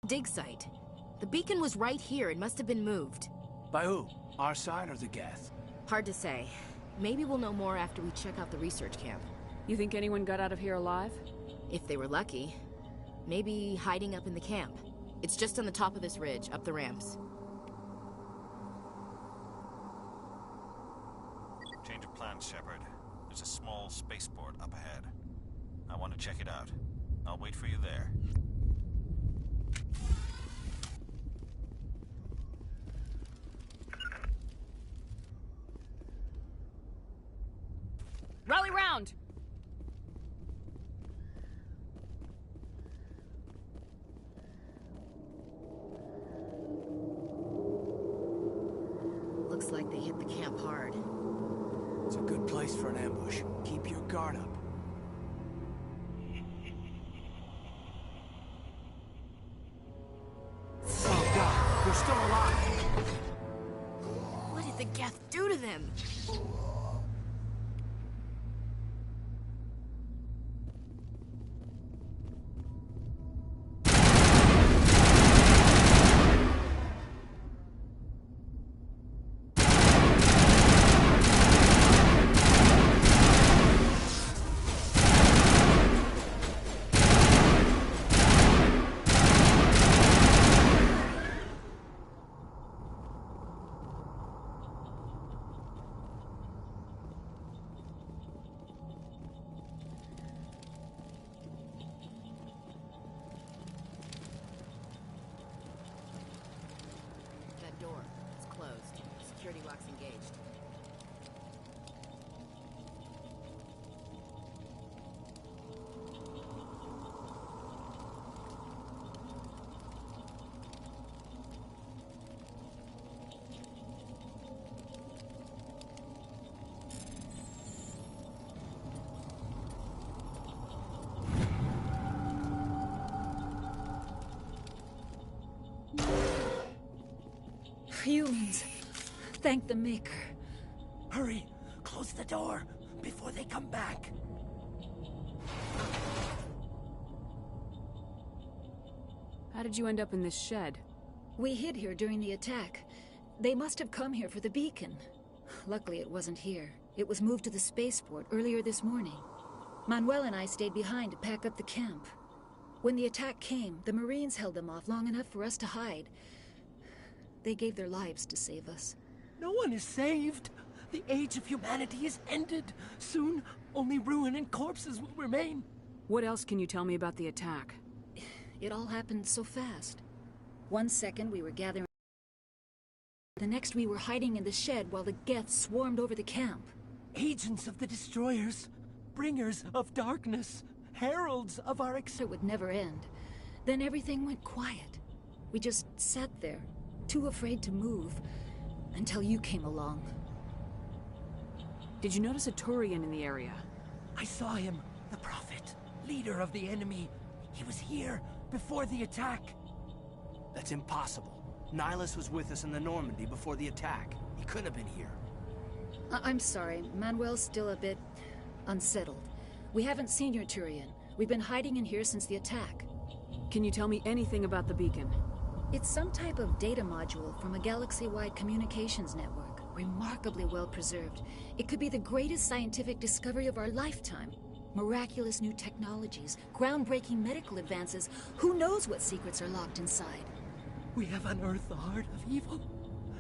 dig site. The beacon was right here. It must have been moved. By who? Our side or the Geth? Hard to say. Maybe we'll know more after we check out the research camp. You think anyone got out of here alive? If they were lucky. Maybe hiding up in the camp. It's just on the top of this ridge, up the ramps. Change of plans, Shepard. There's a small spaceport up ahead. I want to check it out. I'll wait for you there. Rally round! Looks like they hit the camp hard. It's a good place for an ambush. Keep your guard up. Oh God, they're still alive! What did the Geth do to them? Security lock's engaged. Humans. Thank the Maker. Hurry! Close the door before they come back. How did you end up in this shed? We hid here during the attack. They must have come here for the beacon. Luckily, it wasn't here. It was moved to the spaceport earlier this morning. Manuel and I stayed behind to pack up the camp. When the attack came, the Marines held them off long enough for us to hide. They gave their lives to save us. No one is saved. The age of humanity is ended. Soon, only ruin and corpses will remain. What else can you tell me about the attack? It all happened so fast. 1 second we were gathering. The next we were hiding in the shed while the Geth swarmed over the camp. Agents of the Destroyers. Bringers of darkness. Heralds of our It would never end. Then everything went quiet. We just sat there, too afraid to move, until you came along. Did you notice a Turian in the area? I saw him, the Prophet, leader of the enemy. He was here before the attack. That's impossible. Nihilus was with us in the Normandy before the attack. He couldn't have been here. I'm sorry, Manuel's still a bit unsettled. We haven't seen your Turian. We've been hiding in here since the attack. Can you tell me anything about the beacon? It's some type of data module from a galaxy-wide communications network. Remarkably well preserved. It could be the greatest scientific discovery of our lifetime. Miraculous new technologies, groundbreaking medical advances. Who knows what secrets are locked inside? We have unearthed the heart of evil.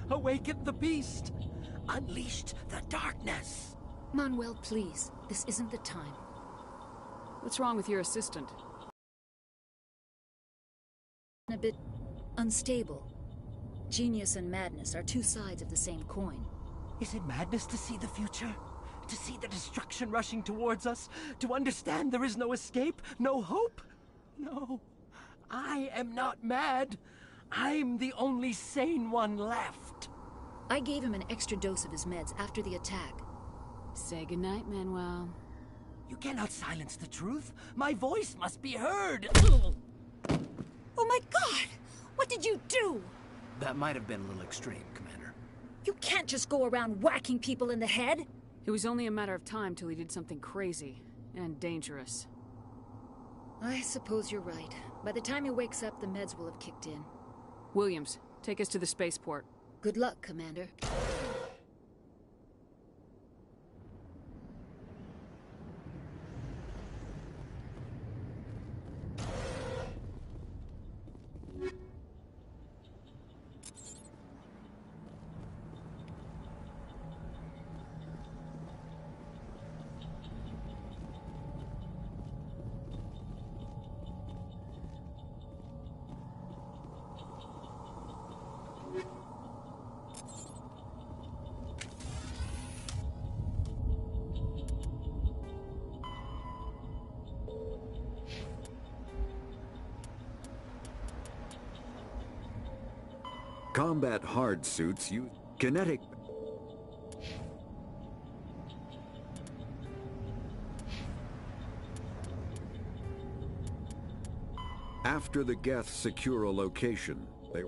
Awakened the beast. Unleashed the darkness. Manuel, please. This isn't the time. What's wrong with your assistant? A bit unstable. Genius and madness are two sides of the same coin. Is it madness to see the future? To see the destruction rushing towards us? To understand there is no escape? No hope? No. I am not mad. I'm the only sane one left. I gave him an extra dose of his meds after the attack. Say goodnight, Manuel. You cannot silence the truth. My voice must be heard. Oh my God! What did you do? That might have been a little extreme, Commander. You can't just go around whacking people in the head. It was only a matter of time till he did something crazy and dangerous. I suppose you're right. By the time he wakes up, the meds will have kicked in. Williams, take us to the spaceport. Good luck, Commander. Combat hard suits use kinetic... After the Geth secure a location, they...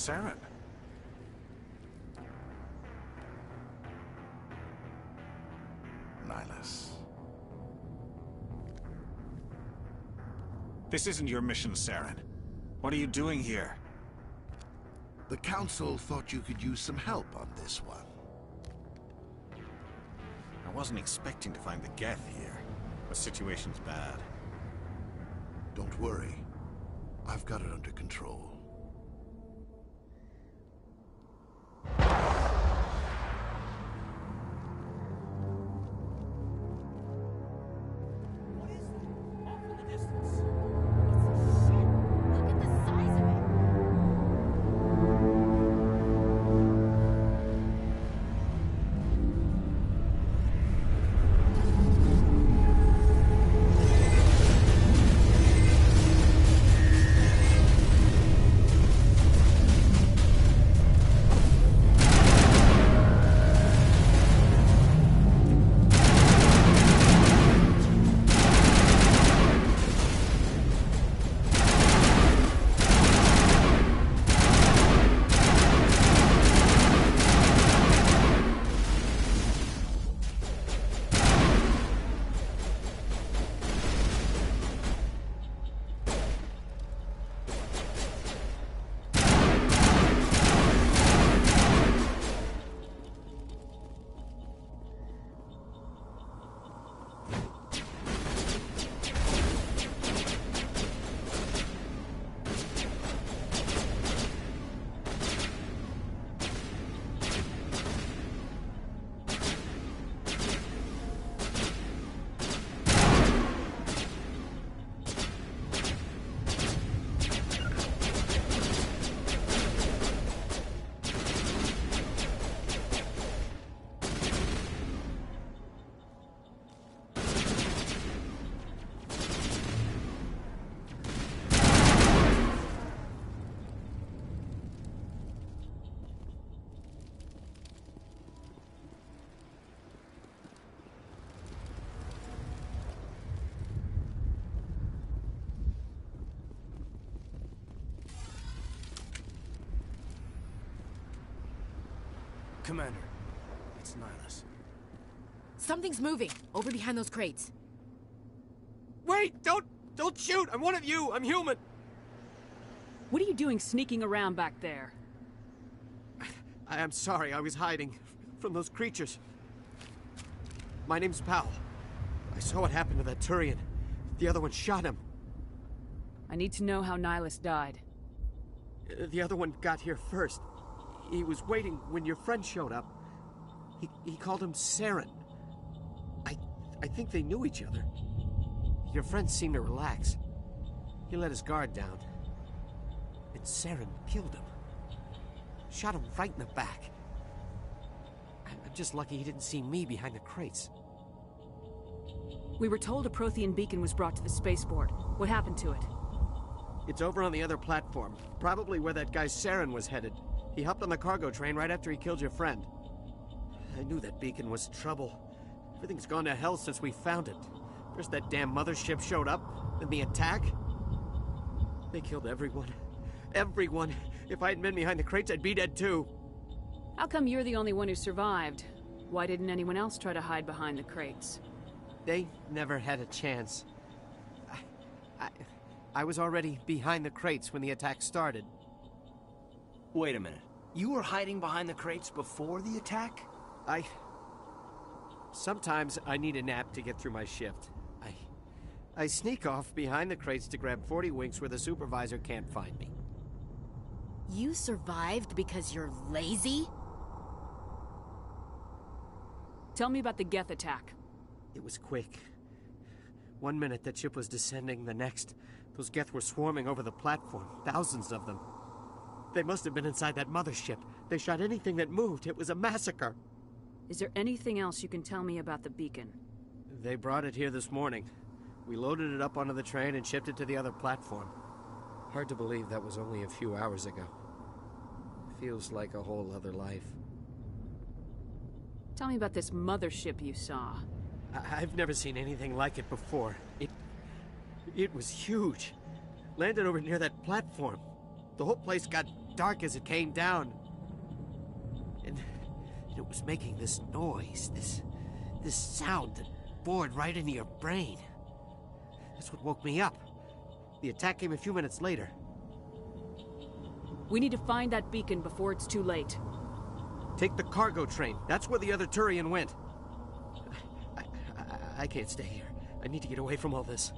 Saren. Nihilus. This isn't your mission, Saren. What are you doing here? The Council thought you could use some help on this one. I wasn't expecting to find the Geth here. The situation's bad. Don't worry. I've got it under control. Commander, it's Nihilus. Something's moving over behind those crates. Wait! Don't shoot! I'm one of you! I'm human! What are you doing sneaking around back there? I'm sorry, I was hiding from those creatures. My name's Powell. I saw what happened to that Turian. The other one shot him. I need to know how Nihilus died. The other one got here first. He was waiting when your friend showed up. He called him Saren. I think they knew each other. Your friend seemed to relax. He let his guard down. And Saren killed him. Shot him right in the back. I'm just lucky he didn't see me behind the crates. We were told a Prothean beacon was brought to the spaceport. What happened to it? It's over on the other platform. Probably where that guy Saren was headed. He hopped on the cargo train right after he killed your friend. I knew that beacon was trouble. Everything's gone to hell since we found it. First that damn mothership showed up, then the attack. They killed everyone. Everyone. If I hadn't been behind the crates, I'd be dead too. How come you're the only one who survived? Why didn't anyone else try to hide behind the crates? They never had a chance. I was already behind the crates when the attack started. Wait a minute. You were hiding behind the crates before the attack? Sometimes I need a nap to get through my shift. I sneak off behind the crates to grab 40 winks where the supervisor can't find me. You survived because you're lazy? Tell me about the Geth attack. It was quick. 1 minute that ship was descending, the next, those Geth were swarming over the platform, thousands of them. They must have been inside that mothership. They shot anything that moved. It was a massacre. Is there anything else you can tell me about the beacon? They brought it here this morning. We loaded it up onto the train and shipped it to the other platform. Hard to believe that was only a few hours ago. Feels like a whole other life. Tell me about this mothership you saw. I've never seen anything like it before. It was huge. Landed over near that platform. The whole place got dark as it came down. And it was making this noise, this sound that bored right into your brain. That's what woke me up. The attack came a few minutes later. We need to find that beacon before it's too late. Take the cargo train. That's where the other Turian went. I can't stay here. I need to get away from all this.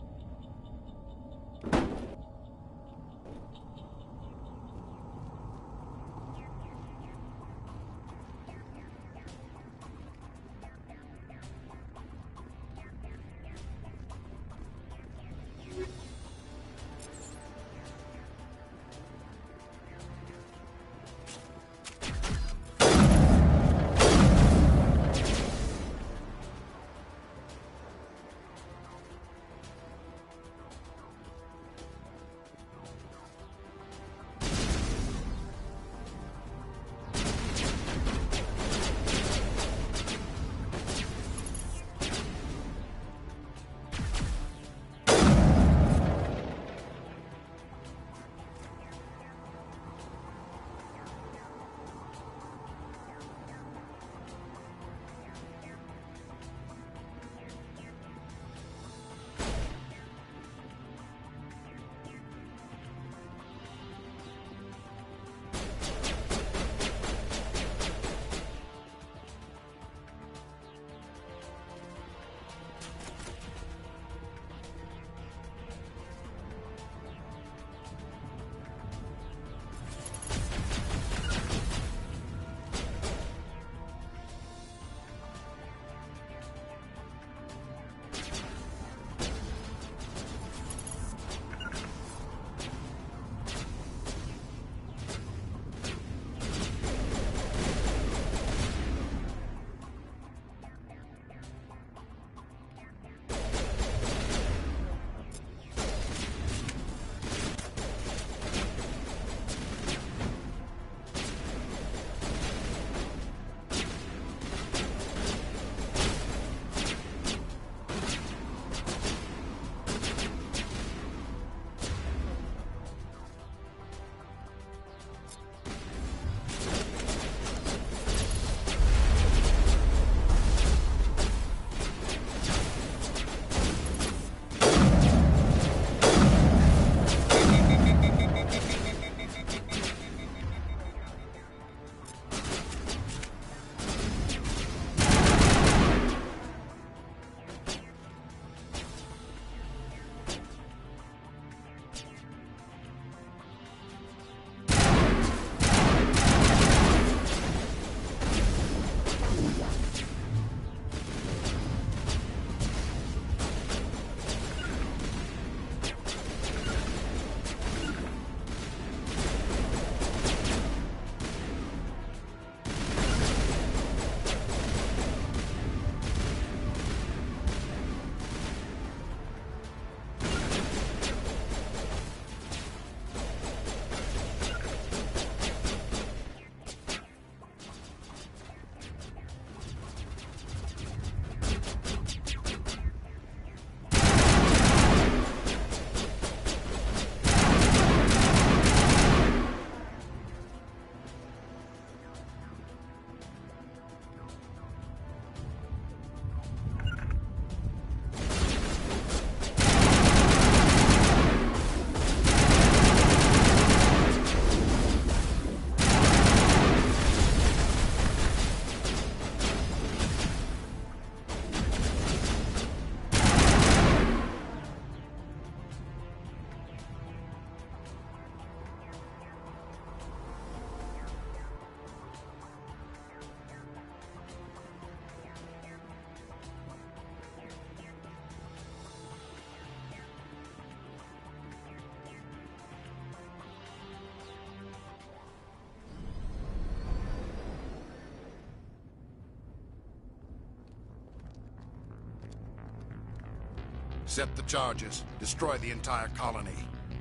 Set the charges. Destroy the entire colony.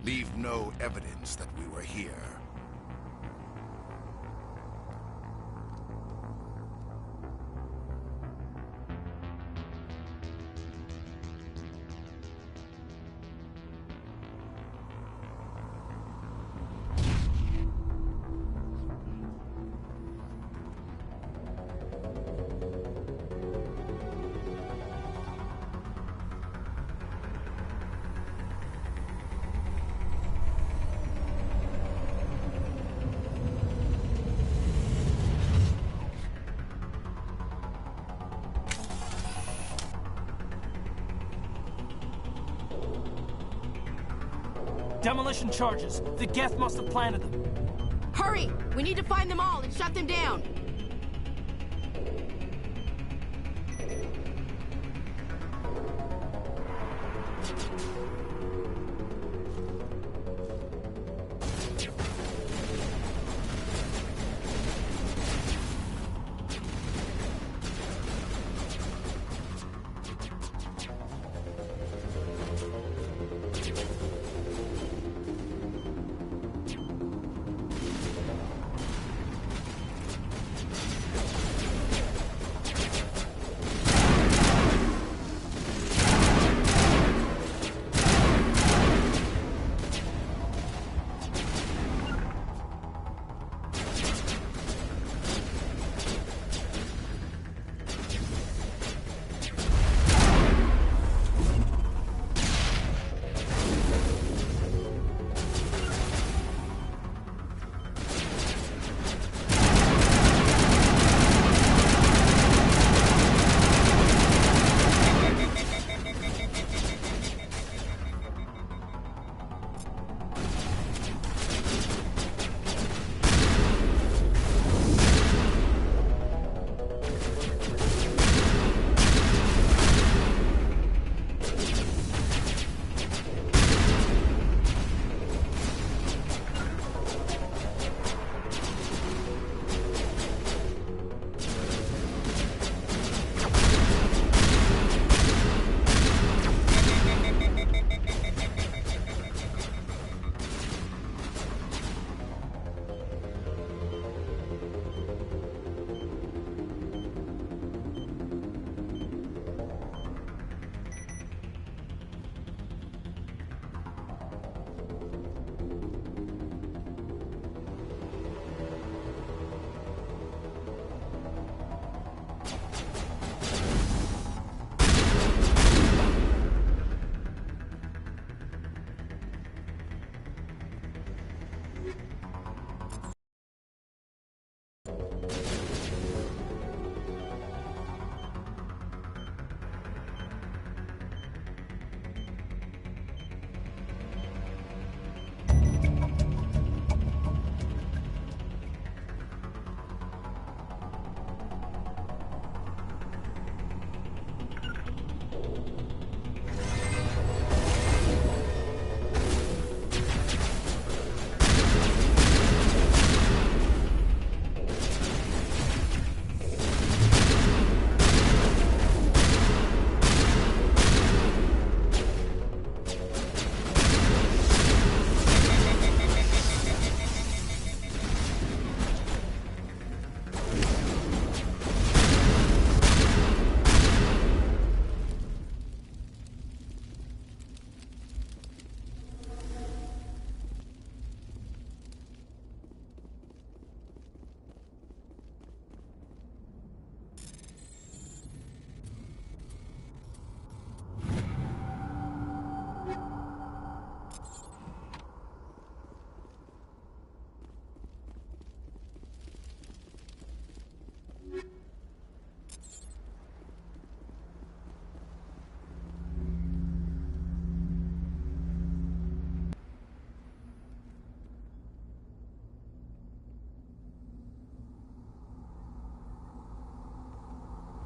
Leave no evidence that we were here. Demolition charges. The Geth must have planted them. Hurry! We need to find them all and shut them down!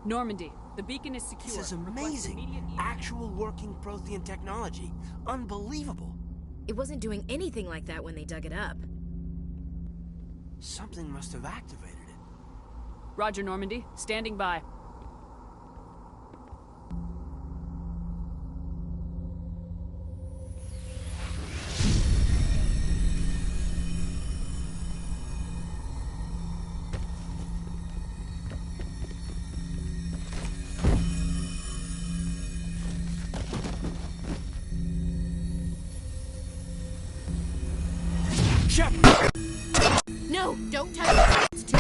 Normandy, the beacon is secure. This is Request amazing. immediate- Actual working Prothean technology. Unbelievable. It wasn't doing anything like that when they dug it up. Something must have activated it. Roger, Normandy. Standing by. No! Don't touch it! It's too...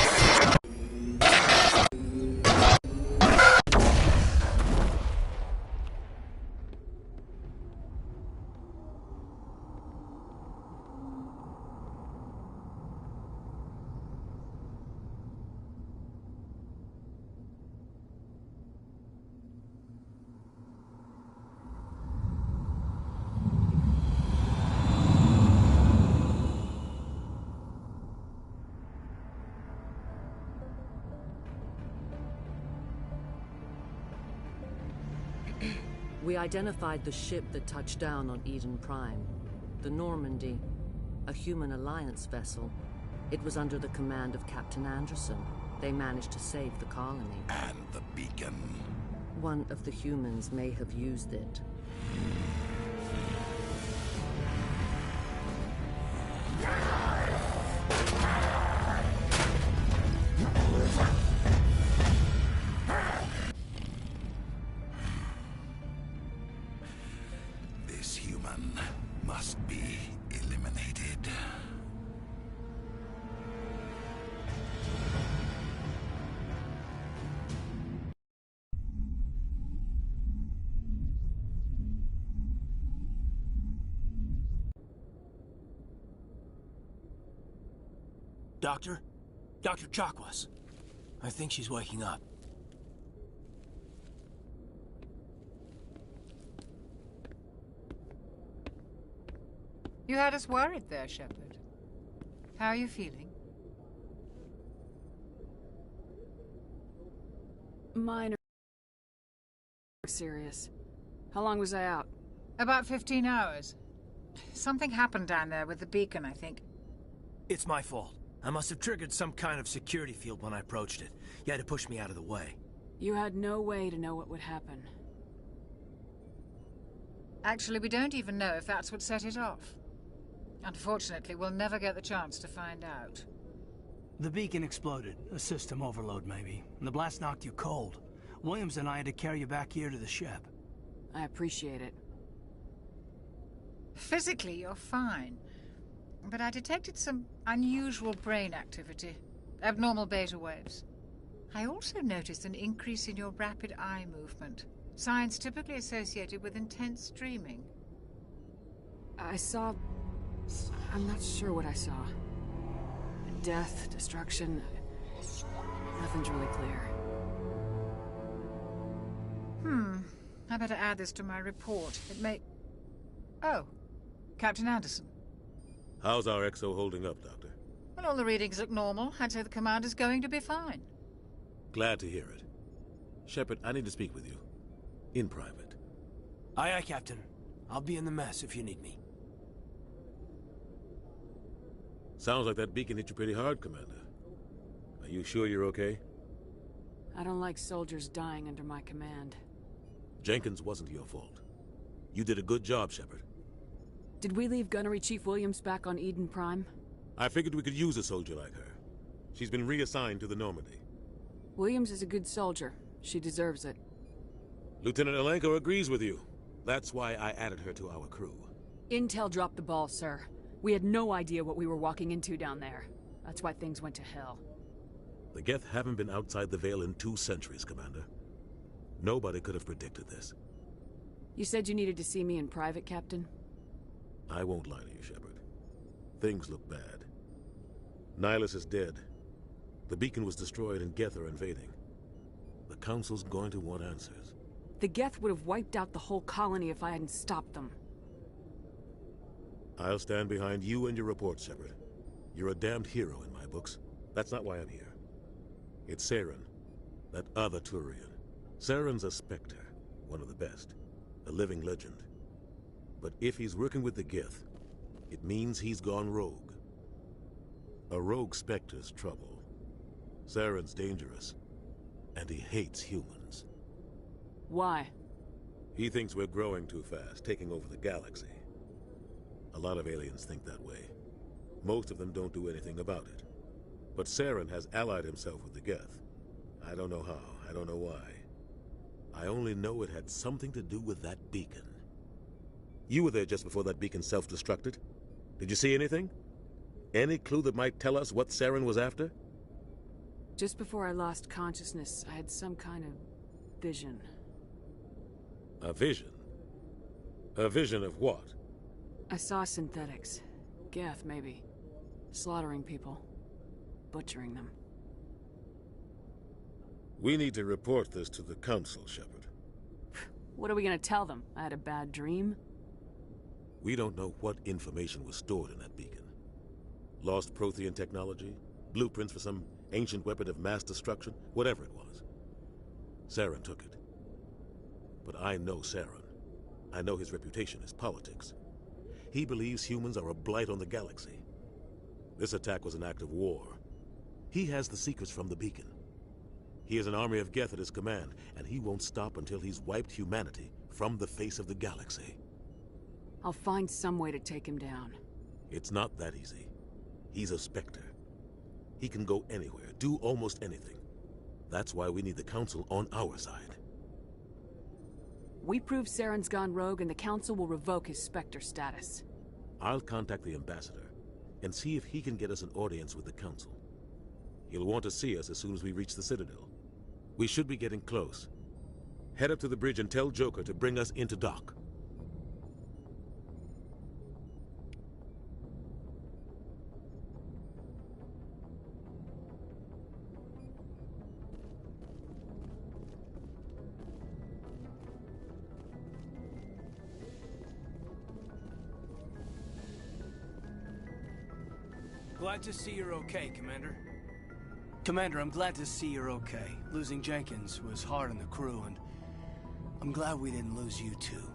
We identified the ship that touched down on Eden Prime. The Normandy. A human alliance vessel. It was under the command of Captain Anderson. They managed to save the colony. And the beacon. One of the humans may have used it. This human must be eliminated. Doctor? Dr. Chakwas. I think she's waking up. You had us worried there, Shepard. How are you feeling? Minor. Serious. How long was I out? About 15 hours. Something happened down there with the beacon, I think. It's my fault. I must have triggered some kind of security field when I approached it. You had to push me out of the way. You had no way to know what would happen. Actually, we don't even know if that's what set it off. Unfortunately, we'll never get the chance to find out. The beacon exploded. A system overload, maybe. And the blast knocked you cold. Williams and I had to carry you back here to the ship. I appreciate it. Physically, you're fine. But I detected some unusual brain activity. Abnormal beta waves. I also noticed an increase in your rapid eye movement. Signs typically associated with intense dreaming. I saw... I'm not sure what I saw. Death, destruction... Nothing's really clear. I better add this to my report. It may... Oh. Captain Anderson. How's our XO holding up, Doctor? Well, all the readings look normal. I'd say the commander's going to be fine. Glad to hear it. Shepard, I need to speak with you. In private. Aye, aye, Captain. I'll be in the mess if you need me. Sounds like that beacon hit you pretty hard, Commander. Are you sure you're okay? I don't like soldiers dying under my command. Jenkins wasn't your fault. You did a good job, Shepard. Did we leave Gunnery Chief Williams back on Eden Prime? I figured we could use a soldier like her. She's been reassigned to the Normandy. Williams is a good soldier. She deserves it. Lieutenant Alenko agrees with you. That's why I added her to our crew. Intel dropped the ball, sir. We had no idea what we were walking into down there. That's why things went to hell. The Geth haven't been outside the Veil in 2 centuries, Commander. Nobody could have predicted this. You said you needed to see me in private, Captain? I won't lie to you, Shepard. Things look bad. Nihilus is dead. The beacon was destroyed and Geth are invading. The Council's going to want answers. The Geth would have wiped out the whole colony if I hadn't stopped them. I'll stand behind you and your report, Shepard. You're a damned hero in my books. That's not why I'm here. It's Saren, that other Turian. Saren's a Spectre, one of the best. A living legend. But if he's working with the Geth, it means he's gone rogue. A rogue Spectre's trouble. Saren's dangerous, and he hates humans. Why? He thinks we're growing too fast, taking over the galaxy. A lot of aliens think that way. Most of them don't do anything about it. But Saren has allied himself with the Geth. I don't know how, I don't know why. I only know it had something to do with that beacon. You were there just before that beacon self-destructed. Did you see anything? Any clue that might tell us what Saren was after? Just before I lost consciousness, I had some kind of vision. A vision? A vision of what? I saw synthetics. Geth, maybe. Slaughtering people. Butchering them. We need to report this to the Council, Shepard. What are we gonna tell them? I had a bad dream? We don't know what information was stored in that beacon. Lost Prothean technology? Blueprints for some ancient weapon of mass destruction? Whatever it was. Saren took it. But I know Saren. I know his reputation is politics. He believes humans are a blight on the galaxy. This attack was an act of war. He has the secrets from the beacon. He has an army of Geth at his command, and he won't stop until he's wiped humanity from the face of the galaxy. I'll find some way to take him down. It's not that easy. He's a Spectre. He can go anywhere, do almost anything. That's why we need the Council on our side. We prove Saren's gone rogue and the Council will revoke his Spectre status. I'll contact the Ambassador and see if he can get us an audience with the Council. He'll want to see us as soon as we reach the Citadel. We should be getting close. Head up to the bridge and tell Joker to bring us into dock. Glad to see you're okay, Commander. Commander, I'm glad to see you're okay. Losing Jenkins was hard on the crew, and I'm glad we didn't lose you too.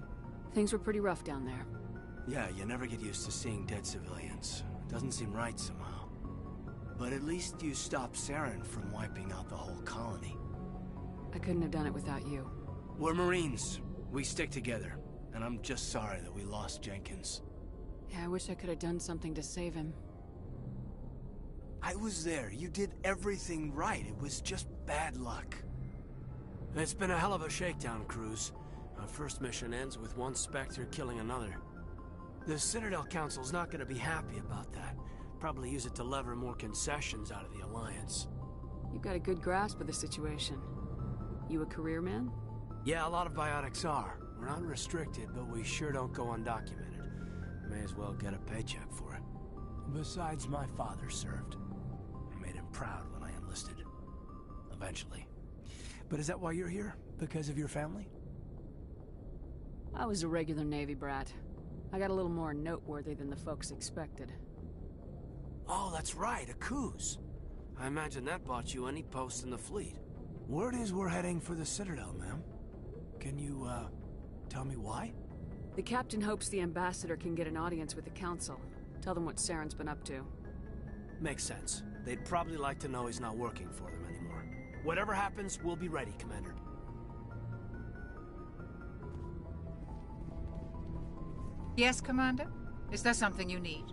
Things were pretty rough down there. Yeah, you never get used to seeing dead civilians. It doesn't seem right somehow. But at least you stopped Saren from wiping out the whole colony. I couldn't have done it without you. We're Marines. We stick together. And I'm just sorry that we lost Jenkins. Yeah, I wish I could have done something to save him. I was there. You did everything right. It was just bad luck. It's been a hell of a shakedown, Cruz. Our first mission ends with one Spectre killing another. The Citadel Council's not going to be happy about that. Probably use it to lever more concessions out of the Alliance. You've got a good grasp of the situation. You a career man? Yeah, a lot of biotics are. We're not restricted, but we sure don't go undocumented. May as well get a paycheck for it. Besides, my father served. I made him proud when I enlisted. Eventually. But is that why you're here? Because of your family? I was a regular Navy brat. I got a little more noteworthy than the folks expected. Oh, that's right, a Coos. I imagine that bought you any post in the fleet. Word is we're heading for the Citadel, ma'am. Can you, tell me why? The captain hopes the Ambassador can get an audience with the Council. Tell them what Saren's been up to. Makes sense. They'd probably like to know he's not working for them anymore. Whatever happens, we'll be ready, Commander. Yes, Commander? Is there something you need?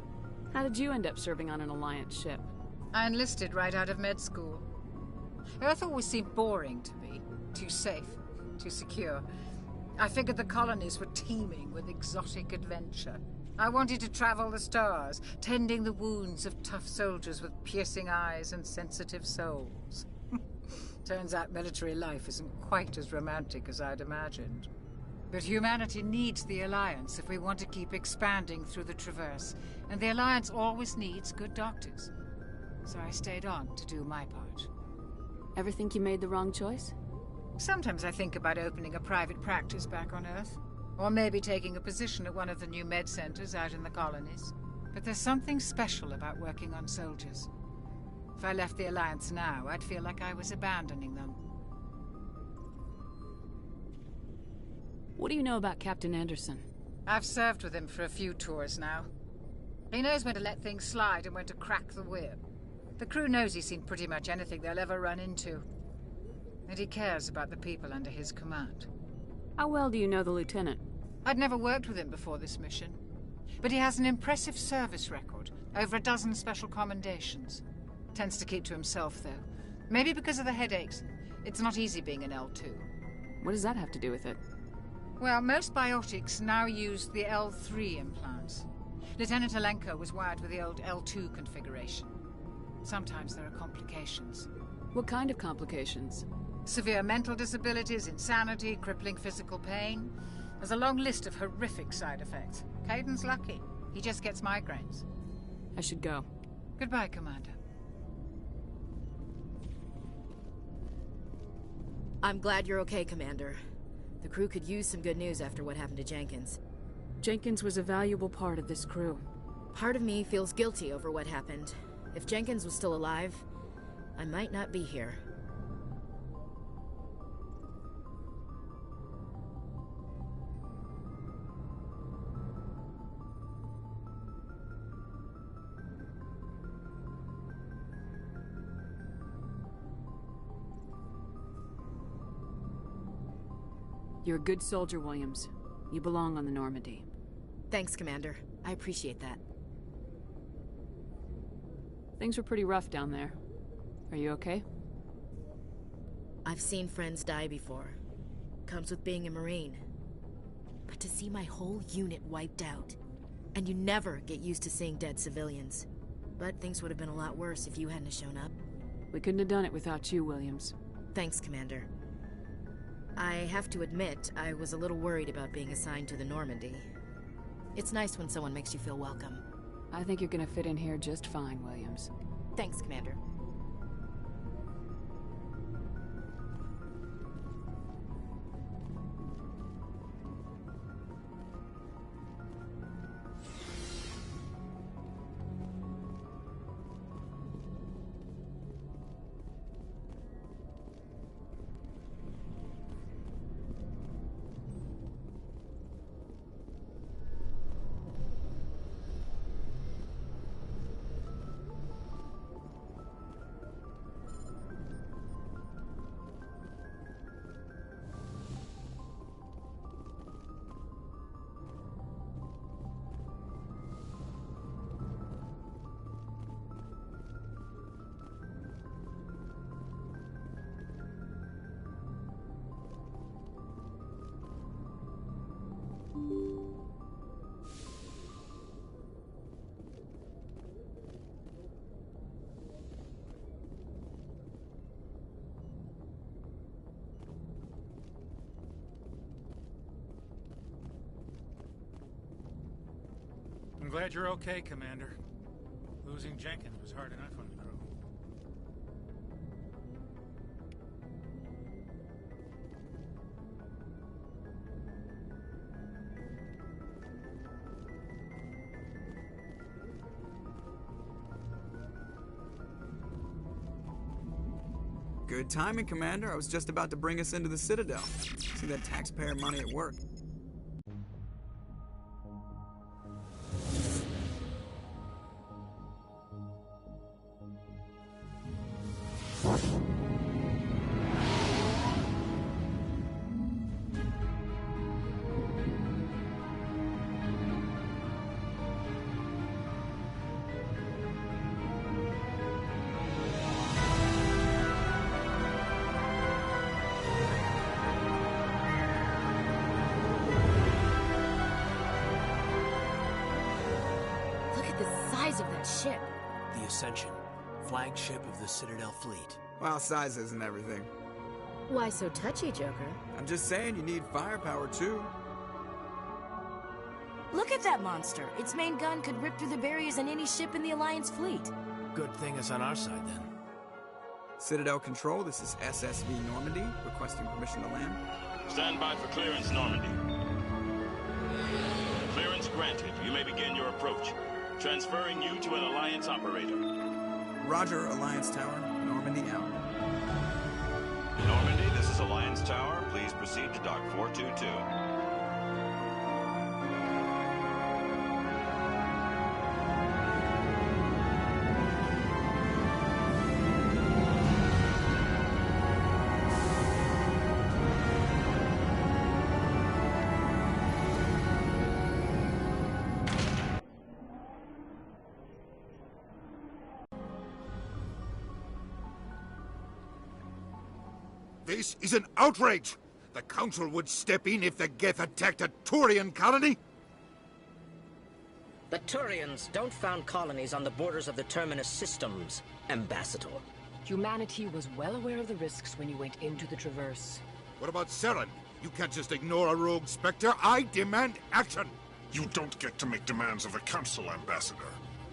How did you end up serving on an Alliance ship? I enlisted right out of med school. Earth always seemed boring to me. Too safe, too secure. I figured the colonies were teeming with exotic adventure. I wanted to travel the stars, tending the wounds of tough soldiers with piercing eyes and sensitive souls. Turns out military life isn't quite as romantic as I'd imagined. But humanity needs the Alliance if we want to keep expanding through the Traverse, and the Alliance always needs good doctors. So I stayed on to do my part. Ever think you made the wrong choice? Sometimes I think about opening a private practice back on Earth. Or maybe taking a position at one of the new med centers out in the colonies. But there's something special about working on soldiers. If I left the Alliance now, I'd feel like I was abandoning them. What do you know about Captain Anderson? I've served with him for a few tours now. He knows when to let things slide and when to crack the whip. The crew knows he's seen pretty much anything they'll ever run into. And he cares about the people under his command. How well do you know the Lieutenant? I'd never worked with him before this mission. But he has an impressive service record, over a dozen special commendations. Tends to keep to himself, though. Maybe because of the headaches. It's not easy being an L2. What does that have to do with it? Well, most biotics now use the L3 implants. Lieutenant Alenko was wired with the old L2 configuration. Sometimes there are complications. What kind of complications? Severe mental disabilities, insanity, crippling physical pain. There's a long list of horrific side effects. Kaiden's lucky. He just gets migraines. I should go. Goodbye, Commander. I'm glad you're okay, Commander. The crew could use some good news after what happened to Jenkins. Jenkins was a valuable part of this crew. Part of me feels guilty over what happened. If Jenkins was still alive, I might not be here. You're a good soldier, Williams. You belong on the Normandy. Thanks, Commander. I appreciate that. Things were pretty rough down there. Are you okay? I've seen friends die before. Comes with being a Marine. But to see my whole unit wiped out... And you never get used to seeing dead civilians. But things would have been a lot worse if you hadn't shown up. We couldn't have done it without you, Williams. Thanks, Commander. I have to admit, I was a little worried about being assigned to the Normandy. It's nice when someone makes you feel welcome. I think you're gonna fit in here just fine, Williams. Thanks, Commander. I'm glad you're okay, Commander. Losing Jenkins was hard enough on the crew. Good timing, Commander. I was just about to bring us into the Citadel. See that taxpayer money at work. Of that ship. The Ascension, flagship of the Citadel fleet. Well, size isn't everything. Why so touchy, Joker? I'm just saying you need firepower, too. Look at that monster. Its main gun could rip through the barriers in any ship in the Alliance fleet. Good thing it's on our side, then. Citadel Control, this is SSV Normandy, requesting permission to land. Stand by for clearance, Normandy. Clearance granted. You may begin your approach. Transferring you to an Alliance operator. Roger, Alliance Tower. Normandy out. Normandy, this is Alliance Tower. Please proceed to Dock 422. This is an outrage! The Council would step in if the Geth attacked a Turian colony? The Turians don't found colonies on the borders of the Terminus systems, Ambassador. Humanity was well aware of the risks when you went into the Traverse. What about Saren? You can't just ignore a rogue Spectre. I demand action! You don't get to make demands of the Council, Ambassador.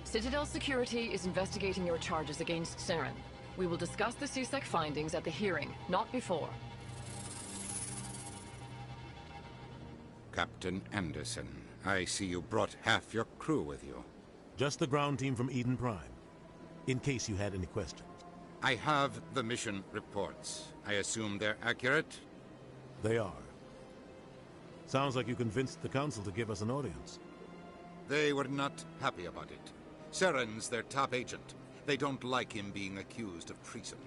Citadel Security is investigating your charges against Saren. We will discuss the CSEC findings at the hearing, not before. Captain Anderson, I see you brought half your crew with you. Just the ground team from Eden Prime, in case you had any questions. I have the mission reports. I assume they're accurate? They are. Sounds like you convinced the Council to give us an audience. They were not happy about it. Saren's their top agent. They don't like him being accused of treason.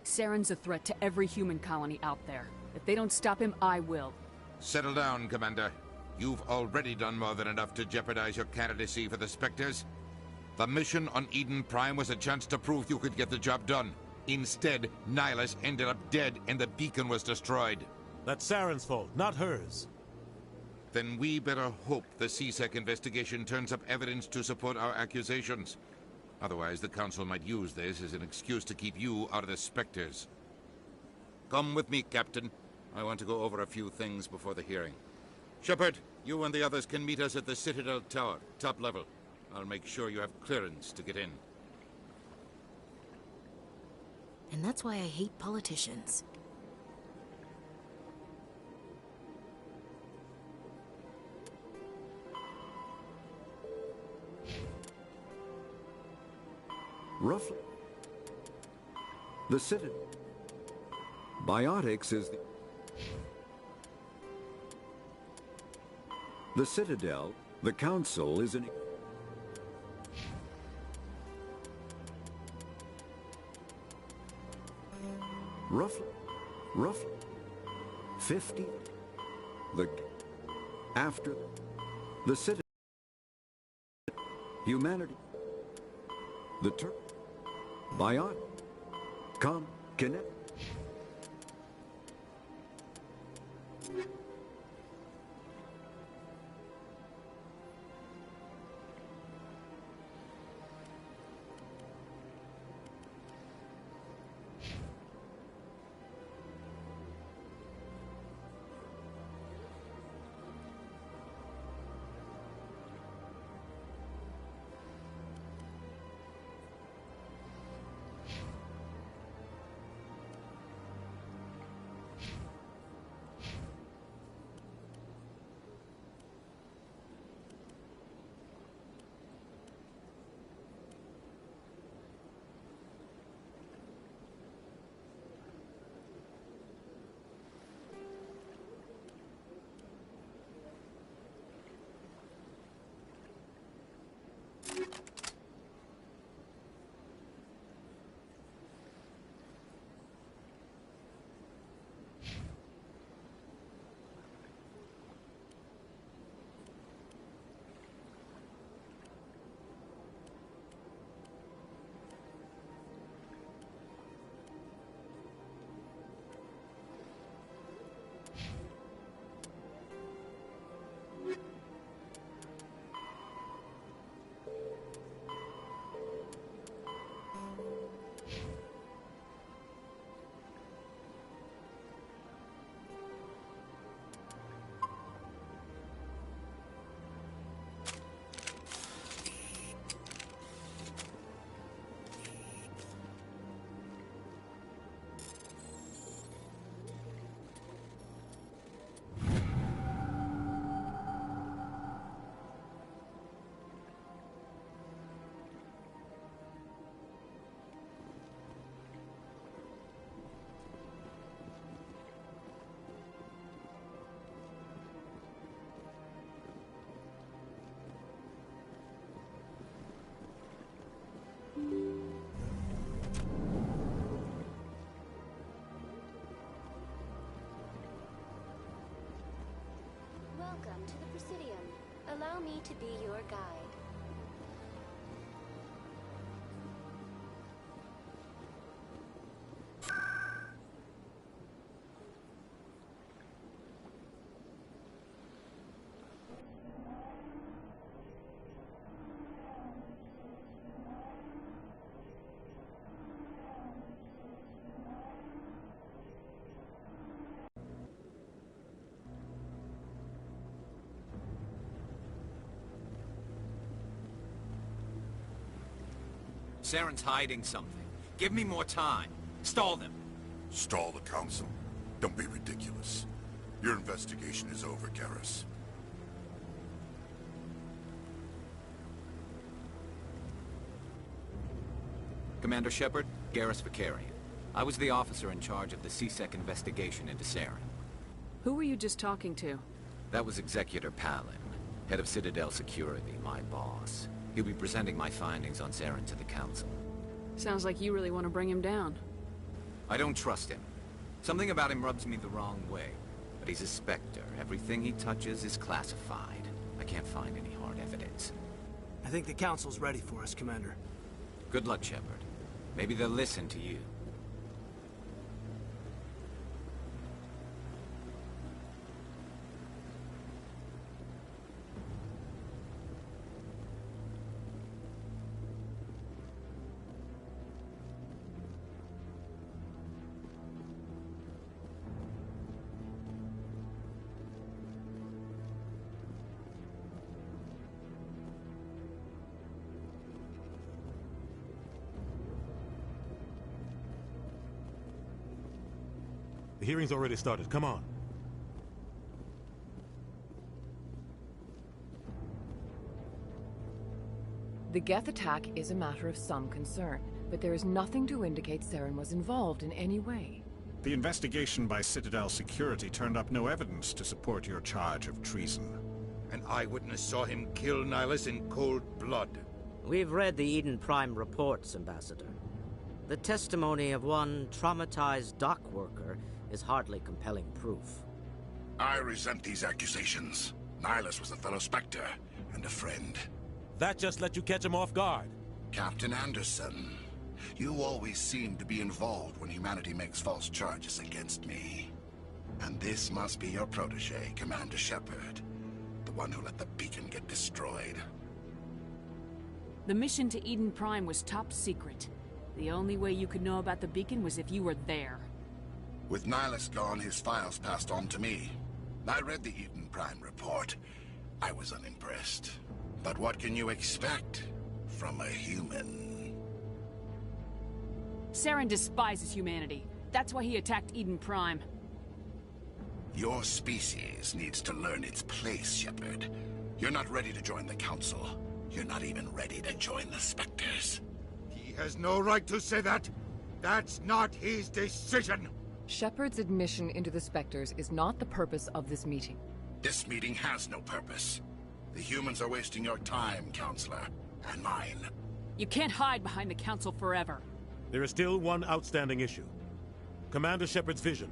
Saren's a threat to every human colony out there. If they don't stop him, I will. Settle down, Commander. You've already done more than enough to jeopardize your candidacy for the Spectres. The mission on Eden Prime was a chance to prove you could get the job done. Instead, Nihilus ended up dead and the beacon was destroyed. That's Saren's fault, not hers. Then we better hope the CSEC investigation turns up evidence to support our accusations. Otherwise, the Council might use this as an excuse to keep you out of the Spectres. Come with me, Captain. I want to go over a few things before the hearing. Shepard, you and the others can meet us at the Citadel Tower, top level. I'll make sure you have clearance to get in. And that's why I hate politicians. Roughly. The Citadel. Biotics is the Citadel. The Council is an... Roughly 50. After the Citadel. Humanity. The Biot. Connect. Welcome to the Presidium. Allow me to be your guide. Saren's hiding something. Give me more time. Stall them. Stall the Council? Don't be ridiculous. Your investigation is over, Garrus. Commander Shepard, Garrus Vakarian. I was the officer in charge of the C-Sec investigation into Saren. Who were you just talking to? That was Executor Palin, head of Citadel Security, my boss. He'll be presenting my findings on Saren to the Council. Sounds like you really want to bring him down. I don't trust him. Something about him rubs me the wrong way. But he's a Spectre. Everything he touches is classified. I can't find any hard evidence. I think the Council's ready for us, Commander. Good luck, Shepard. Maybe they'll listen to you. The hearing's already started. Come on. The Geth attack is a matter of some concern, but there is nothing to indicate Saren was involved in any way. The investigation by Citadel Security turned up no evidence to support your charge of treason. An eyewitness saw him kill Nihilus in cold blood. We've read the Eden Prime reports, Ambassador. The testimony of one traumatized dock worker is hardly compelling proof. I resent these accusations. Nihilus was a fellow Spectre and a friend. That just let you catch him off guard. Captain Anderson, you always seem to be involved when humanity makes false charges against me. And this must be your protege, Commander Shepard. The one who let the beacon get destroyed. The mission to Eden Prime was top secret. The only way you could know about the beacon was if you were there. With Nihilus gone, his files passed on to me. I read the Eden Prime report. I was unimpressed. But what can you expect from a human? Saren despises humanity. That's why he attacked Eden Prime. Your species needs to learn its place, Shepard. You're not ready to join the Council. You're not even ready to join the Spectres. He has no right to say that. That's not his decision. Shepard's admission into the Spectres is not the purpose of this meeting. This meeting has no purpose. The humans are wasting your time, Counselor, and mine. You can't hide behind the Council forever. There is still one outstanding issue. Commander Shepard's vision.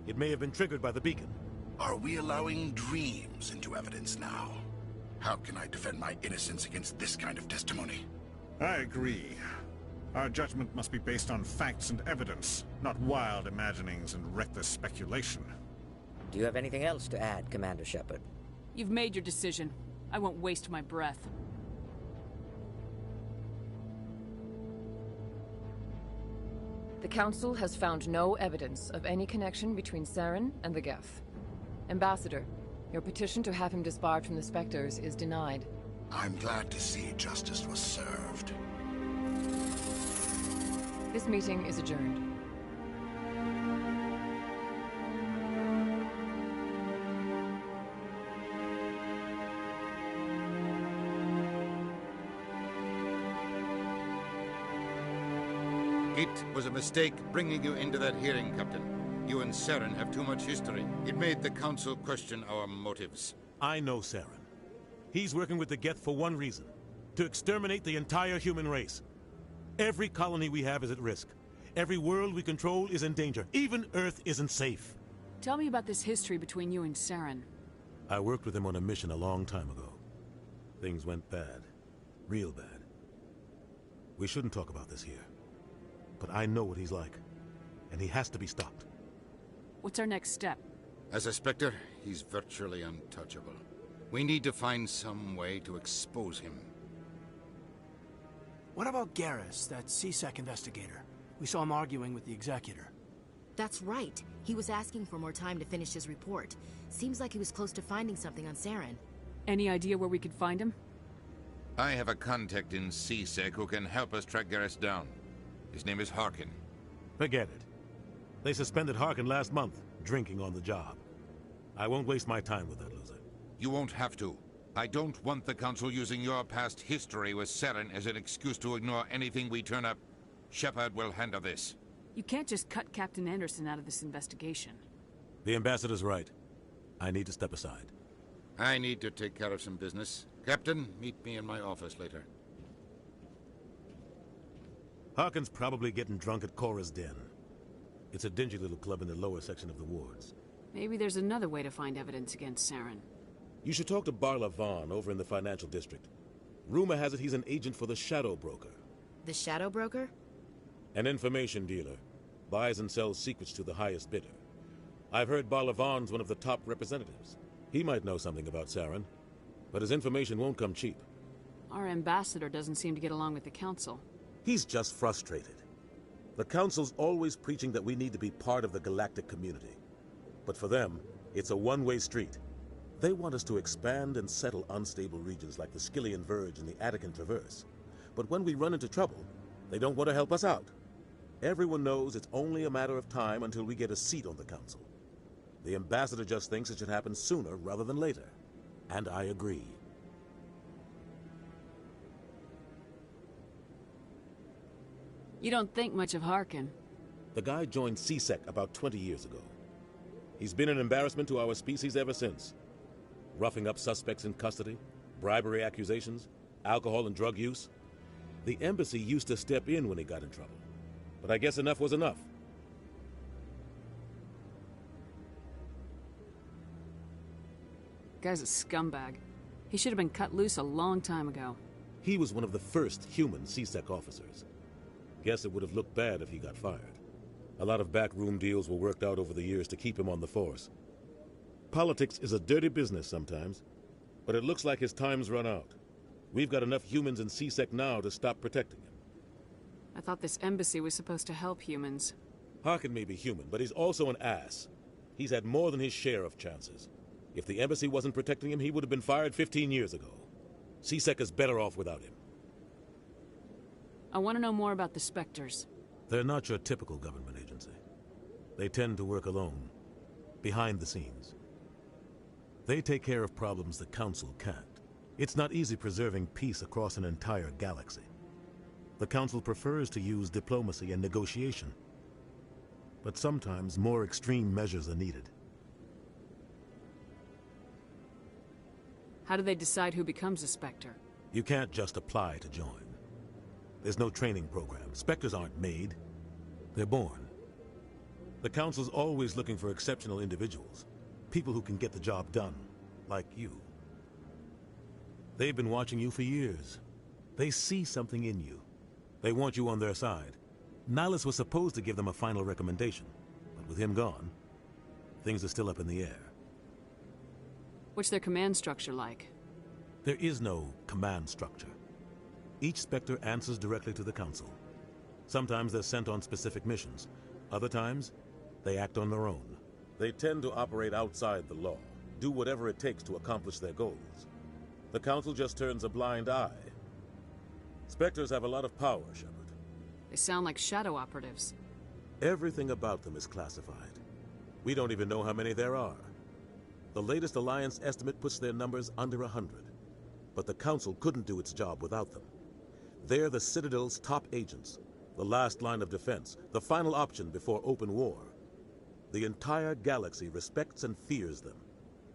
It may have been triggered by the beacon. Are we allowing dreams into evidence now? How can I defend my innocence against this kind of testimony? I agree. Our judgment must be based on facts and evidence, not wild imaginings and reckless speculation. Do you have anything else to add, Commander Shepard? You've made your decision. I won't waste my breath. The Council has found no evidence of any connection between Saren and the Geth. Ambassador, your petition to have him disbarred from the Spectres is denied. I'm glad to see justice was served. This meeting is adjourned. It was a mistake bringing you into that hearing, Captain. You and Saren have too much history. It made the Council question our motives. I know Saren. He's working with the Geth for one reason. To exterminate the entire human race. Every colony we have is at risk. Every world we control is in danger. Even Earth isn't safe. Tell me about this history between you and Saren. I worked with him on a mission a long time ago. Things went bad. Real bad. We shouldn't talk about this here. But I know what he's like. And he has to be stopped. What's our next step? As a Spectre, he's virtually untouchable. We need to find some way to expose him. What about Garrus, that C-Sec investigator? We saw him arguing with the Executor. That's right. He was asking for more time to finish his report. Seems like he was close to finding something on Saren. Any idea where we could find him? I have a contact in CSEC who can help us track Garrus down. His name is Harkin. Forget it. They suspended Harkin last month, drinking on the job. I won't waste my time with that loser. You won't have to. I don't want the Council using your past history with Saren as an excuse to ignore anything we turn up. Shepard will handle this. You can't just cut Captain Anderson out of this investigation. The Ambassador's right. I need to step aside. I need to take care of some business. Captain, meet me in my office later. Harkin's probably getting drunk at Cora's Den. It's a dingy little club in the lower section of the wards. Maybe there's another way to find evidence against Saren. You should talk to Barla Vaughn over in the financial district. Rumor has it he's an agent for the Shadow Broker. The Shadow Broker? An information dealer. Buys and sells secrets to the highest bidder. I've heard Barla Vaughn's one of the top representatives. He might know something about Saren, but his information won't come cheap. Our ambassador doesn't seem to get along with the Council. He's just frustrated. The Council's always preaching that we need to be part of the galactic community. But for them, it's a one-way street. They want us to expand and settle unstable regions like the Skillian Verge and the Attican Traverse. But when we run into trouble, they don't want to help us out. Everyone knows it's only a matter of time until we get a seat on the Council. The Ambassador just thinks it should happen sooner rather than later. And I agree. You don't think much of Harkin. The guy joined CSEC about 20 years ago. He's been an embarrassment to our species ever since. Roughing up suspects in custody, bribery accusations, alcohol and drug use. The embassy used to step in when he got in trouble. But I guess enough was enough. Guy's a scumbag. He should have been cut loose a long time ago. He was one of the first human CSEC officers. Guess it would have looked bad if he got fired. A lot of backroom deals were worked out over the years to keep him on the force. Politics is a dirty business sometimes, but it looks like his time's run out. We've got enough humans in CSEC now to stop protecting him. I thought this embassy was supposed to help humans. Harkin may be human, but he's also an ass. He's had more than his share of chances. If the embassy wasn't protecting him, he would have been fired 15 years ago. CSEC is better off without him. I want to know more about the Spectres. They're not your typical government agency. They tend to work alone, behind the scenes. They take care of problems the Council can't. It's not easy preserving peace across an entire galaxy. The Council prefers to use diplomacy and negotiation. But sometimes more extreme measures are needed. How do they decide who becomes a Spectre? You can't just apply to join. There's no training program. Spectres aren't made. They're born. The Council's always looking for exceptional individuals. People who can get the job done, like you. They've been watching you for years. They see something in you. They want you on their side. Nihilus was supposed to give them a final recommendation, but with him gone, things are still up in the air. What's their command structure like? There is no command structure. Each Spectre answers directly to the Council. Sometimes they're sent on specific missions. Other times, they act on their own. They tend to operate outside the law, do whatever it takes to accomplish their goals. The Council just turns a blind eye. Spectres have a lot of power, Shepard. They sound like shadow operatives. Everything about them is classified. We don't even know how many there are. The latest Alliance estimate puts their numbers under 100. But the Council couldn't do its job without them. They're the Citadel's top agents, the last line of defense, the final option before open war. The entire galaxy respects and fears them.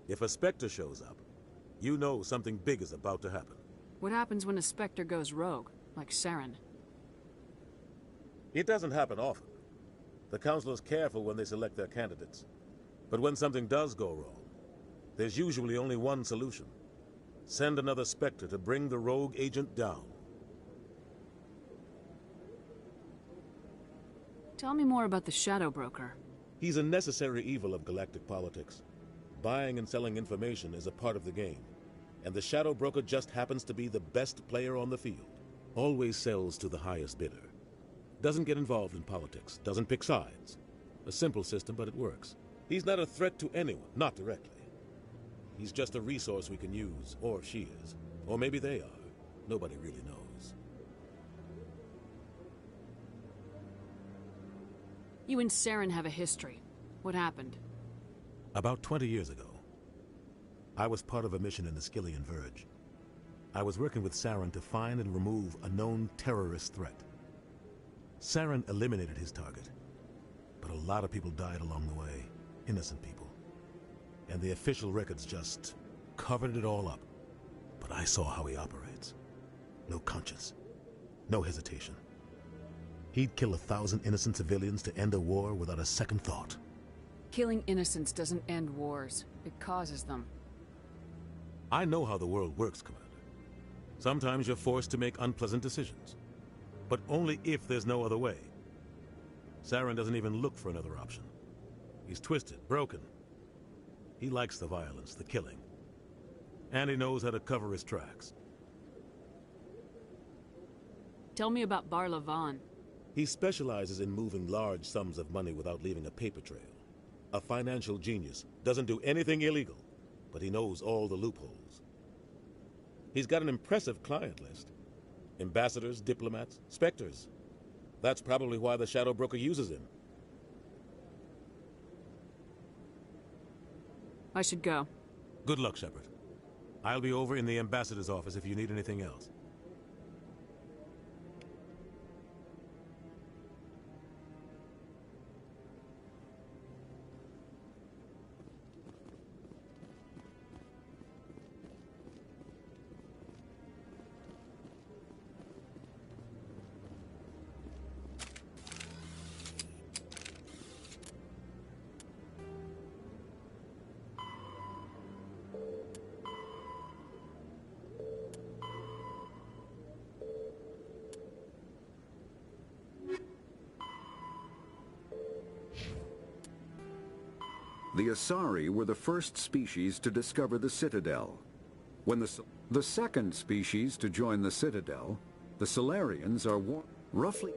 If a Spectre shows up, you know something big is about to happen. What happens when a Spectre goes rogue, like Saren? It doesn't happen often. The Council is careful when they select their candidates. But when something does go wrong, there's usually only one solution. Send another Spectre to bring the rogue agent down. Tell me more about the Shadow Broker. He's a necessary evil of galactic politics. Buying and selling information is a part of the game. And the Shadow Broker just happens to be the best player on the field. Always sells to the highest bidder. Doesn't get involved in politics. Doesn't pick sides. A simple system, but it works. He's not a threat to anyone, not directly. He's just a resource we can use, or she is. Or maybe they are. Nobody really knows. You and Saren have a history. What happened? About 20 years ago, I was part of a mission in the Skillian Verge. I was working with Saren to find and remove a known terrorist threat. Saren eliminated his target, but a lot of people died along the way, innocent people. And the official records just covered it all up. But I saw how he operates. No conscience, no hesitation. He'd kill 1,000 innocent civilians to end a war without a second thought. Killing innocents doesn't end wars. It causes them. I know how the world works, Commander. Sometimes you're forced to make unpleasant decisions. But only if there's no other way. Saren doesn't even look for another option. He's twisted, broken. He likes the violence, the killing. And he knows how to cover his tracks. Tell me about Barlavan. He specializes in moving large sums of money without leaving a paper trail. A financial genius, doesn't do anything illegal, but he knows all the loopholes. He's got an impressive client list. Ambassadors, diplomats, specters. That's probably why the Shadow Broker uses him. I should go. Good luck, Shepard. I'll be over in the ambassador's office if you need anything else. The Asari were the first species to discover the Citadel. When the second species to join the Citadel, the Salarians are roughly...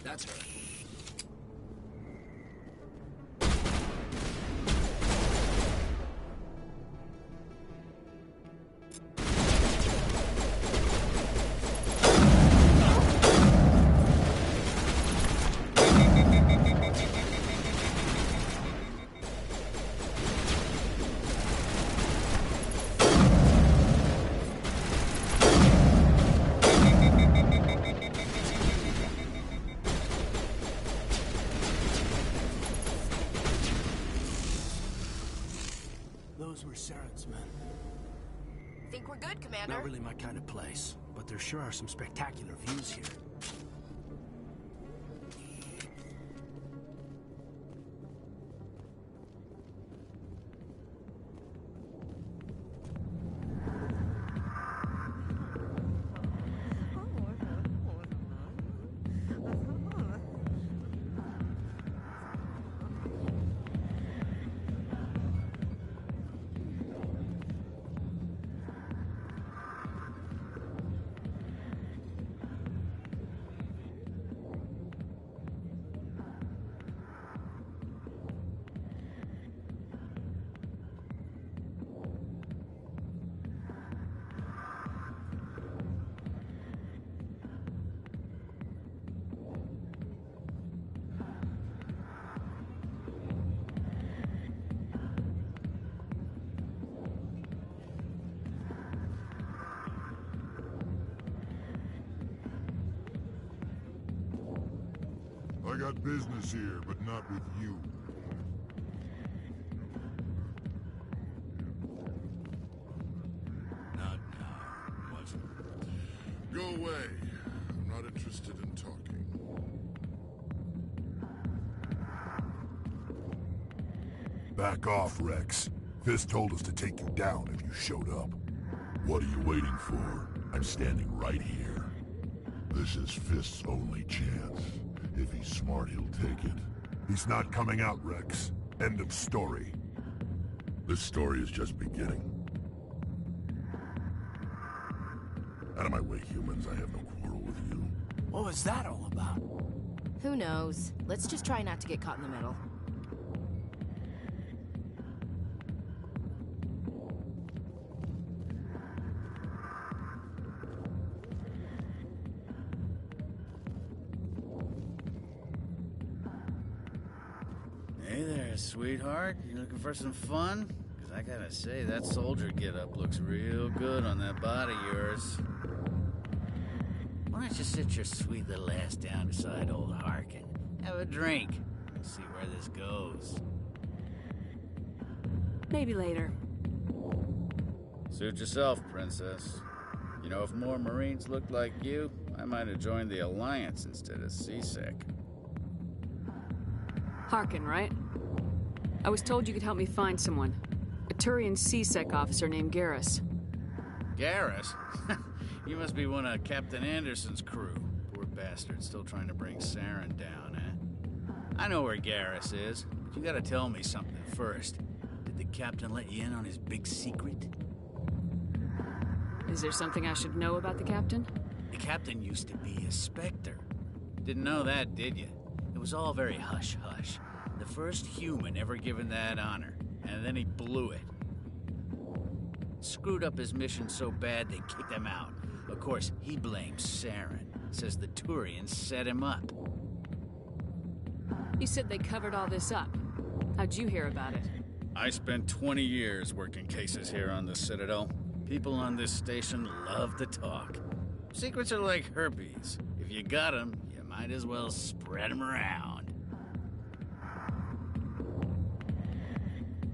That's her. Those were Saren's men. Think we're good, Commander? Not really my kind of place, but there sure are some spectacular views here. got business here, but not with you. Not now, was it? Go away. I'm not interested in talking. Back off, Rex. Fist told us to take you down if you showed up. What are you waiting for? I'm standing right here. This is Fist's only chance. If he's smart, he'll take it. He's not coming out, Rex. End of story. This story is just beginning. Out of my way, humans. I have no quarrel with you. What was that all about? Who knows? Let's just try not to get caught in the middle. Hey there, sweetheart. You looking for some fun? Because I gotta say, that soldier getup looks real good on that body of yours. Why don't you sit your sweet little ass down beside old Harkin? Have a drink and see where this goes. Maybe later. Suit yourself, princess. You know, if more Marines looked like you, I might have joined the Alliance instead of CSEC. Harkin, right? I was told you could help me find someone. A Turian CSEC officer named Garrus. Garrus? You must be one of Captain Anderson's crew. Poor bastard, still trying to bring Saren down, eh? I know where Garrus is, but you gotta tell me something first. Did the captain let you in on his big secret? Is there something I should know about the captain? The captain used to be a Spectre. Didn't know that, did you? It was all very hush-hush. The first human ever given that honor, and then he blew it. Screwed up his mission so bad they kicked him out. Of course, he blames Saren. Says the Turians set him up. You said they covered all this up. How'd you hear about it? I spent 20 years working cases here on the Citadel. People on this station love to talk. Secrets are like herpes. If you got them, you might as well spread them around.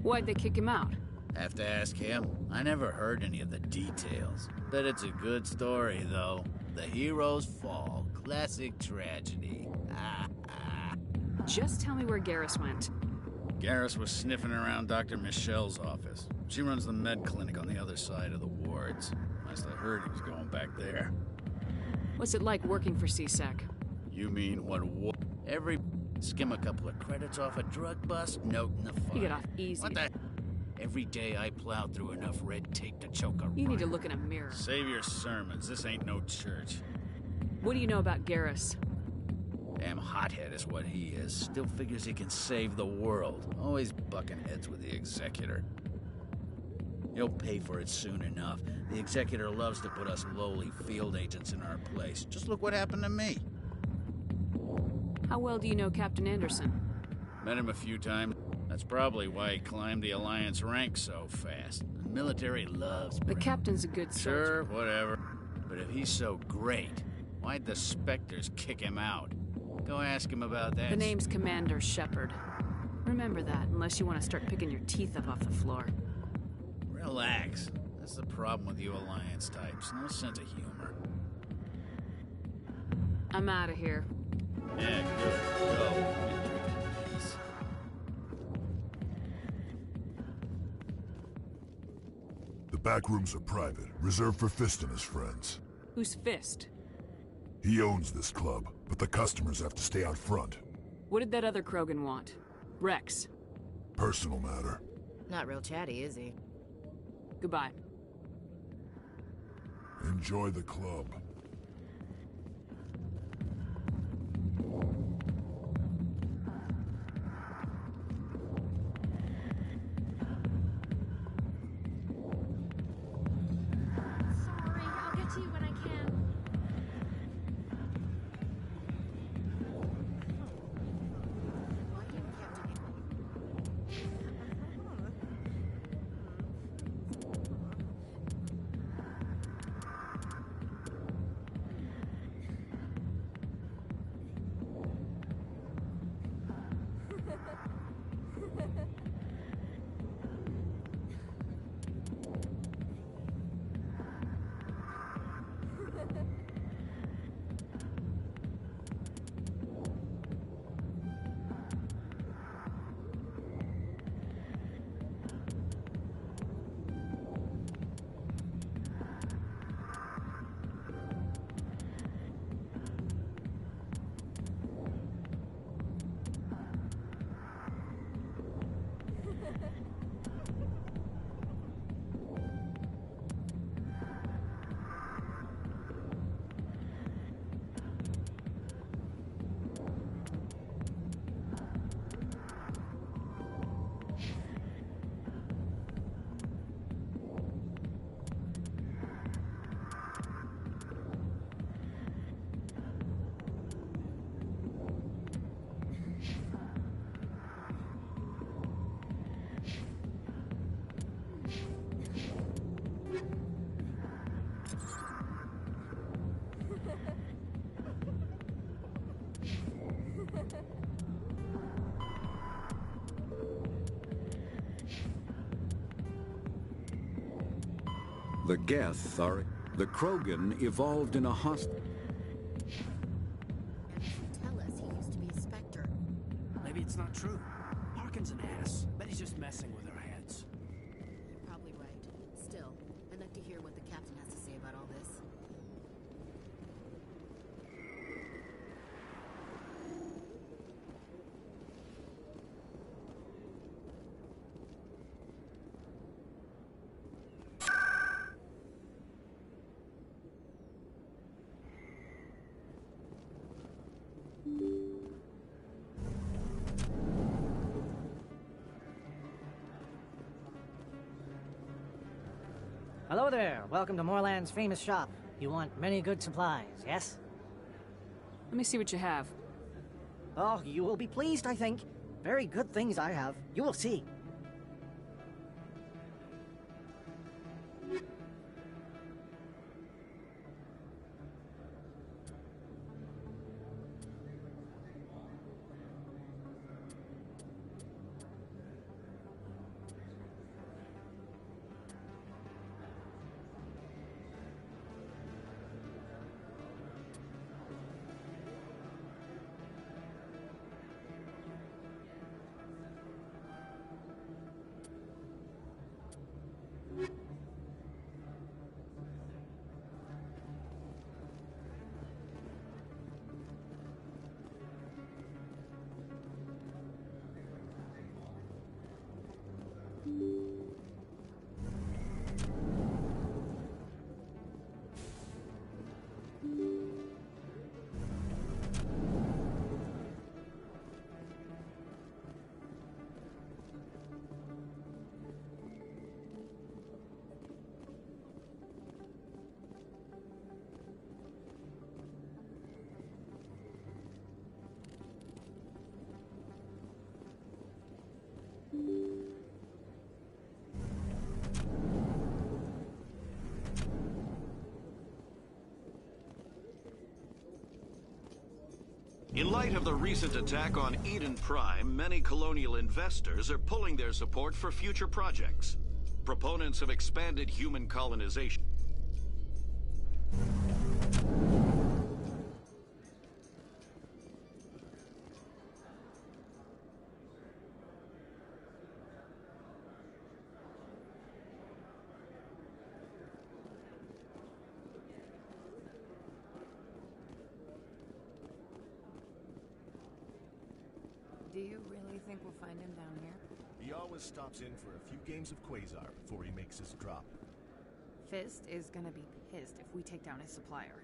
Why'd they kick him out? Have to ask him. I never heard any of the details. Bet it's a good story, though. The hero's fall. Classic tragedy. Just tell me where Garrus went. Garrus was sniffing around Dr. Michelle's office. She runs the med clinic on the other side of the wards. Last I heard, he was going back there. What's it like working for CSEC? You mean what? Every skim a couple of credits off a drug bust, note in the file. You get off easy. What the? Every day I plow through enough red tape to choke a You need to look in a mirror. Save your sermons. This ain't no church. What do you know about Garrus? Damn hothead is what he is. Still figures he can save the world. Always bucking heads with the Executor. He'll pay for it soon enough. The Executor loves to put us lowly field agents in our place. Just look what happened to me. How well do you know Captain Anderson? Met him a few times. That's probably why he climbed the Alliance ranks so fast. The military loves The captain's a good soldier. Sure, whatever. But if he's so great, why'd the Spectres kick him out? Go ask him about that. The name's Commander Shepard. Remember that, unless you want to start picking your teeth up off the floor. Relax. That's the problem with you Alliance types. No sense of humor. I'm out of here. Yeah, good. Go. The back rooms are private, reserved for Fist and his friends. Who's Fist? He owns this club, but the customers have to stay out front. What did that other Krogan want? Rex. Personal matter. Not real chatty, is he? Goodbye. Enjoy the club. Sorry, I'll get to you when I can. The Geth are... The Krogan evolved in a hostile... Tell us he used to be a Spectre. Maybe it's not true. Harkin's an ass. Bet he's just messing with our heads. You're probably right. Still, I'd like to hear what the captain has to say about all this. Hello there. Welcome to Moorland's famous shop. You want many good supplies, yes? Let me see what you have. Oh, you will be pleased, I think. Very good things I have. You will see. In light of the recent attack on Eden Prime, many colonial investors are pulling their support for future projects. Proponents of expanded human colonization. Do you really think we'll find him down here? He always stops in for a few games of Quasar before he makes his drop. Fist is gonna be pissed if we take down his supplier.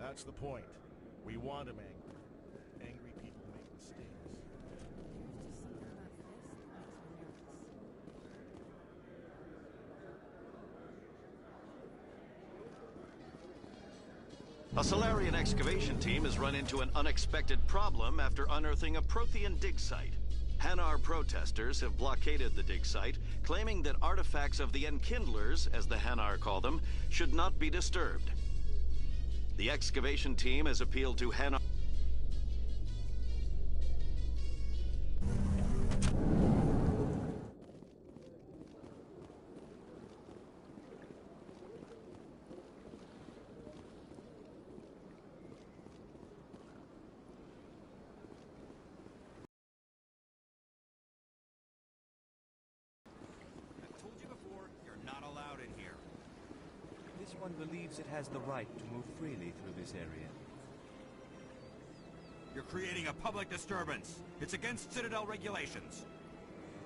That's the point. We want him angry. Angry people make mistakes. There's just something about Fist that makes me nervous. A Solarian excavation team has run into an unexpected problem after unearthing a Prothean dig site. Hanar protesters have blockaded the dig site, claiming that artifacts of the Enkindlers, as the Hanar call them, should not be disturbed. The excavation team has appealed to Hanar. Believes it has the right to move freely through this area. You're creating a public disturbance. It's against Citadel regulations.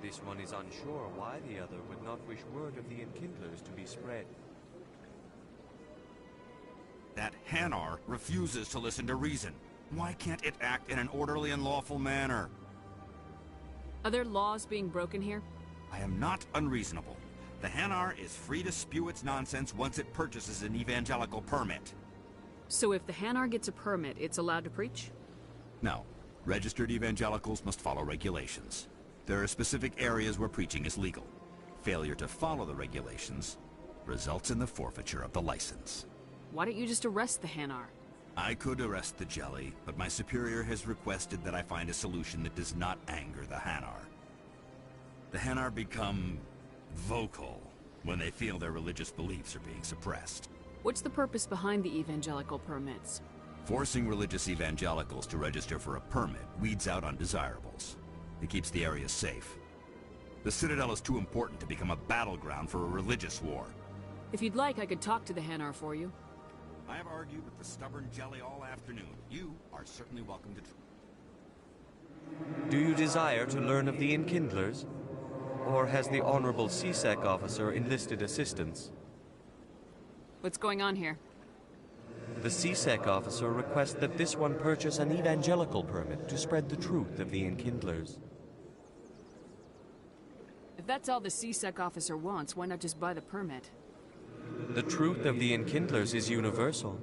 This one is unsure why the other would not wish word of the Enkindlers to be spread. That Hanar refuses to listen to reason. Why can't it act in an orderly and lawful manner? Are there laws being broken here? I am not unreasonable. The Hanar is free to spew its nonsense once it purchases an evangelical permit. So if the Hanar gets a permit, it's allowed to preach? No. Registered evangelicals must follow regulations. There are specific areas where preaching is legal. Failure to follow the regulations results in the forfeiture of the license. Why don't you just arrest the Hanar? I could arrest the Jelly, but my superior has requested that I find a solution that does not anger the Hanar. The Hanar become vocal when they feel their religious beliefs are being suppressed. What's the purpose behind the evangelical permits? Forcing religious evangelicals to register for a permit weeds out undesirables. It keeps the area safe. The Citadel is too important to become a battleground for a religious war. If you'd like, I could talk to the Hanar for you. I have argued with the stubborn Jelly all afternoon. You are certainly welcome to... Do you desire to learn of the Enkindlers? Or has the Honorable CSEC officer enlisted assistance? What's going on here? The CSEC officer requests that this one purchase an evangelical permit to spread the truth of the Enkindlers. If that's all the CSEC officer wants, why not just buy the permit? The truth of the Enkindlers is universal.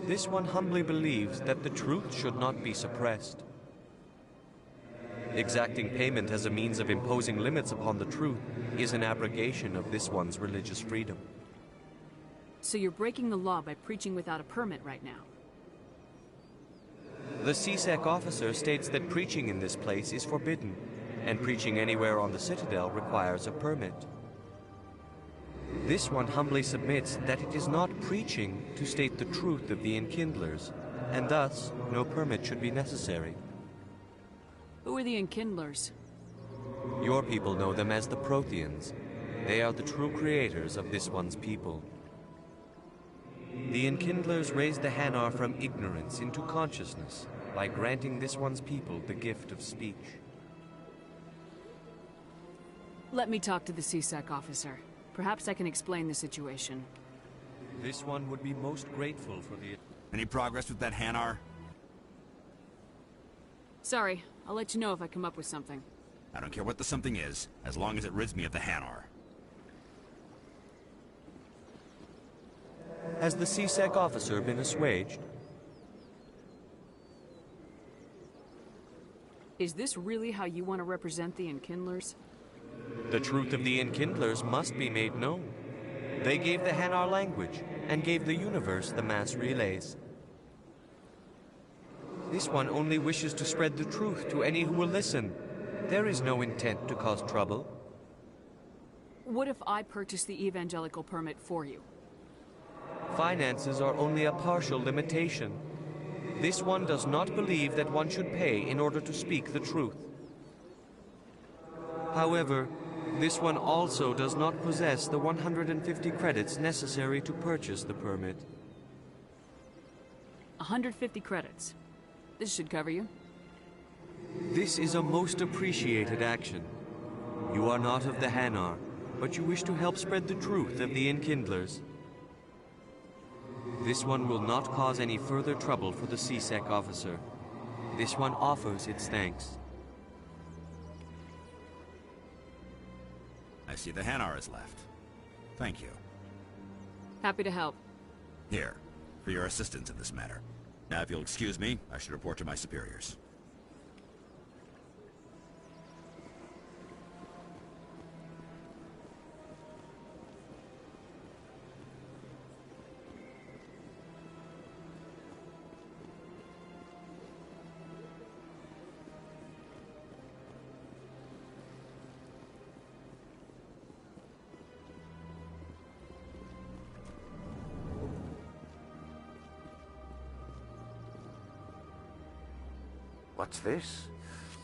This one humbly believes that the truth should not be suppressed. Exacting payment as a means of imposing limits upon the truth is an abrogation of this one's religious freedom. So you're breaking the law by preaching without a permit right now? The CSEC officer states that preaching in this place is forbidden, and preaching anywhere on the Citadel requires a permit. This one humbly submits that it is not preaching to state the truth of the Enkindlers, and thus no permit should be necessary. Who are the Enkindlers? Your people know them as the Protheans. They are the true creators of this one's people. The Enkindlers raised the Hanar from ignorance into consciousness by granting this one's people the gift of speech. Let me talk to the CSEC officer. Perhaps I can explain the situation. This one would be most grateful for the... Any progress with that Hanar? Sorry, I'll let you know if I come up with something. I don't care what the something is, as long as it rids me of the Hanar. Has the CSEC officer been assuaged? Is this really how you want to represent the Enkindlers? The truth of the Enkindlers must be made known. They gave the Hanar language, and gave the universe the mass relays. This one only wishes to spread the truth to any who will listen. There is no intent to cause trouble. What if I purchase the evangelical permit for you? Finances are only a partial limitation. This one does not believe that one should pay in order to speak the truth. However, this one also does not possess the 150 credits necessary to purchase the permit. 150 credits. This should cover you. This is a most appreciated action. You are not of the Hanar, but you wish to help spread the truth of the Enkindlers. This one will not cause any further trouble for the CSEC officer. This one offers its thanks. I see the Hanar is left. Thank you. Happy to help. Here, for your assistance in this matter. Now, if you'll excuse me, I should report to my superiors. What's this?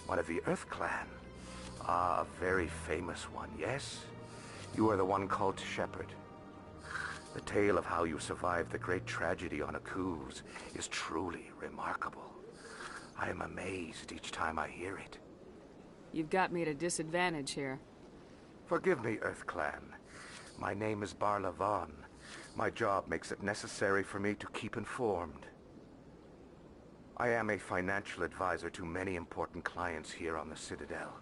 One of the Earth Clan. Ah, a very famous one, yes? You are the one called Shepard. The tale of how you survived the great tragedy on Akuz is truly remarkable. I am amazed each time I hear it. You've got me at a disadvantage here. Forgive me, EarthClan. My name is Barla Vaughn. My job makes it necessary for me to keep informed. I am a financial advisor to many important clients here on the Citadel.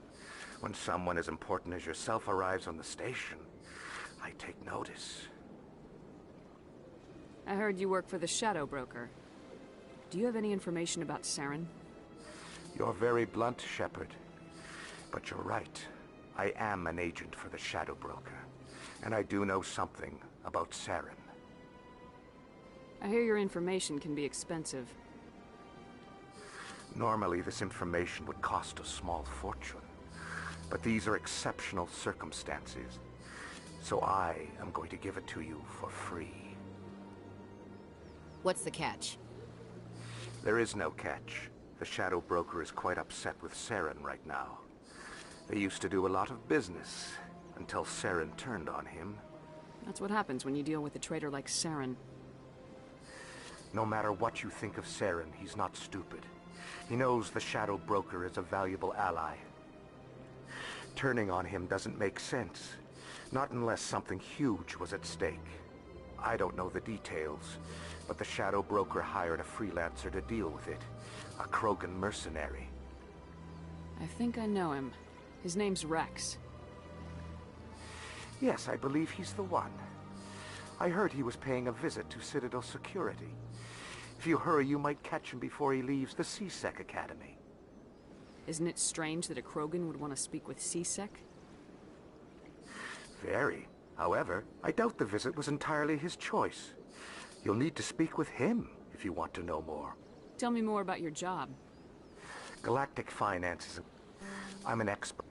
When someone as important as yourself arrives on the station, I take notice. I heard you work for the Shadow Broker. Do you have any information about Saren? You're very blunt, Shepard. But you're right. I am an agent for the Shadow Broker. And I do know something about Saren. I hear your information can be expensive. Normally, this information would cost a small fortune. But these are exceptional circumstances. So I am going to give it to you for free. What's the catch? There is no catch. The Shadow Broker is quite upset with Saren right now. They used to do a lot of business, until Saren turned on him. That's what happens when you deal with a traitor like Saren. No matter what you think of Saren, he's not stupid. He knows the Shadow Broker is a valuable ally. Turning on him doesn't make sense. Not unless something huge was at stake. I don't know the details, but the Shadow Broker hired a freelancer to deal with it. A Krogan mercenary. I think I know him. His name's Rex. Yes, I believe he's the one. I heard he was paying a visit to Citadel Security. If you hurry, you might catch him before he leaves the C-Sec Academy. Isn't it strange that a Krogan would want to speak with C-Sec? Very. However, I doubt the visit was entirely his choice. You'll need to speak with him if you want to know more. Tell me more about your job. Galactic Finances. I'm an expert.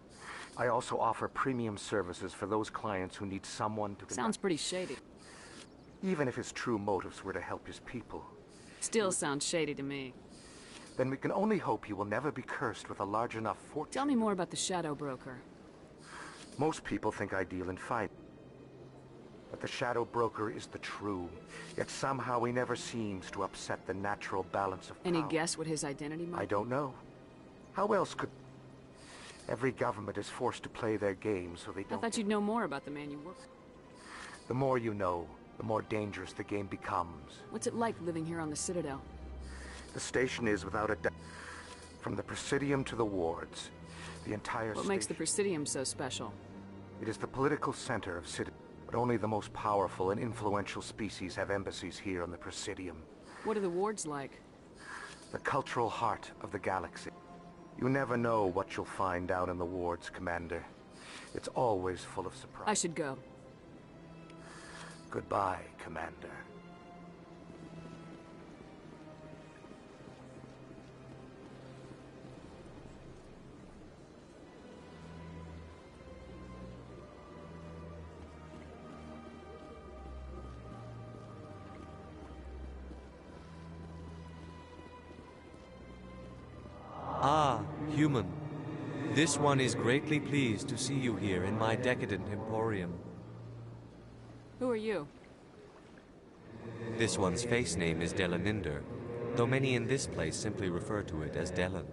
I also offer premium services for those clients who need someone to... Sounds pretty shady. Even if his true motives were to help his people. Still sounds shady to me. Then we can only hope you will never be cursed with a large enough fortune. Tell me more about the Shadow Broker. Most people think I deal in fight. But the Shadow Broker is the true. Yet somehow he never seems to upset the natural balance of power. Any guess what his identity might be? I don't know. How else could... Every government is forced to play their game so they don't... I thought you'd know more about the man you work with. The more you know, the more dangerous the game becomes. What's it like living here on the Citadel? The station is without a doubt. From the Presidium to the wards, the entire What makes the Presidium so special? It is the political center of Citadel, but only the most powerful and influential species have embassies here on the Presidium. What are the wards like? The cultural heart of the galaxy. You never know what you'll find down in the wards, Commander. It's always full of surprise. I should go. Goodbye, Commander. Ah, human. This one is greatly pleased to see you here in my decadent emporium. Who are you? This one's face name is Delaninder, though many in this place simply refer to it as Delan.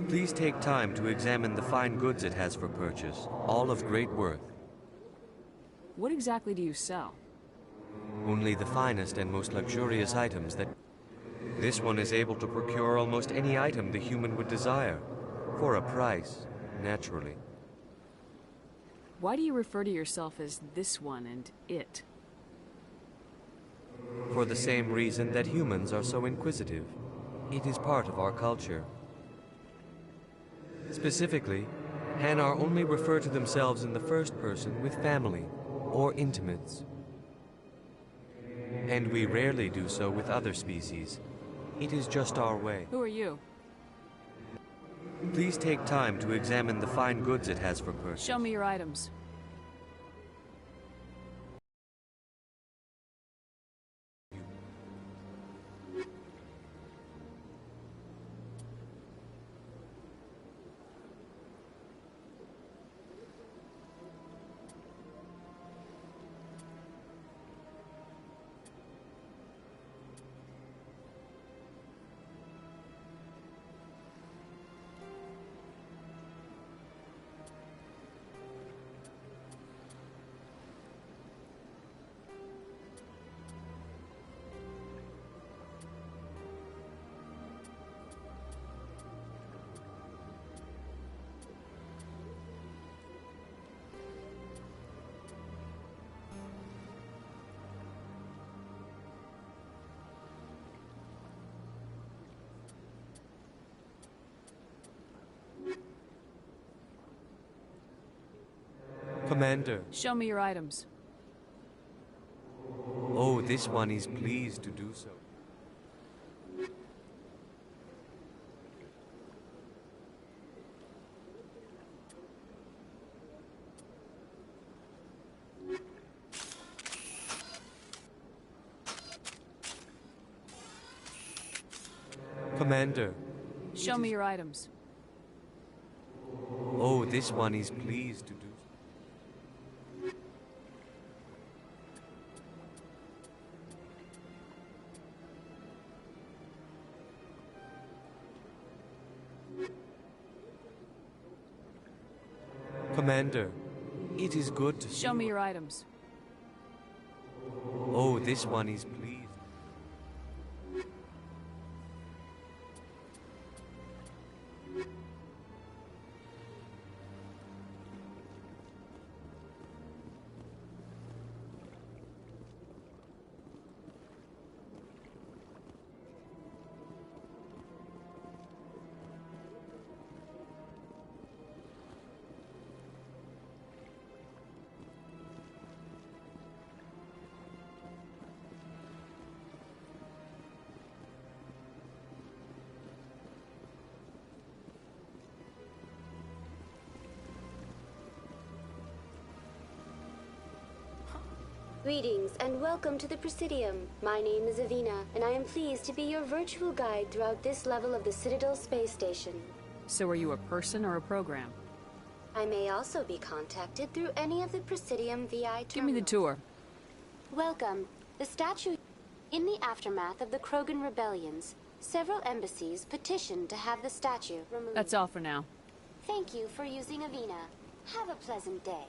Please take time to examine the fine goods it has for purchase, all of great worth. What exactly do you sell? Only the finest and most luxurious items that... This one is able to procure almost any item the human would desire, for a price, naturally. Why do you refer to yourself as this one and it? For the same reason that humans are so inquisitive. It is part of our culture. Specifically, Hanar only refer to themselves in the first person with family or intimates. And we rarely do so with other species. It is just our way. Who are you? Please take time to examine the fine goods it has for purchase. Show me your items. Commander. Show me your items. Oh, this one is pleased to do so. Commander. Show me your items. Oh, this one is pleased to do so. Commander, it is good to see. Show me your items. Oh, this one is pleased. Greetings and welcome to the Presidium. My name is Avina, and I am pleased to be your virtual guide throughout this level of the Citadel space station. So are you a person or a program? I may also be contacted through any of the Presidium VI terminals. Give me the tour. Welcome. The statue... In the aftermath of the Krogan rebellions, several embassies petitioned to have the statue removed. That's all for now. Thank you for using Avina. Have a pleasant day.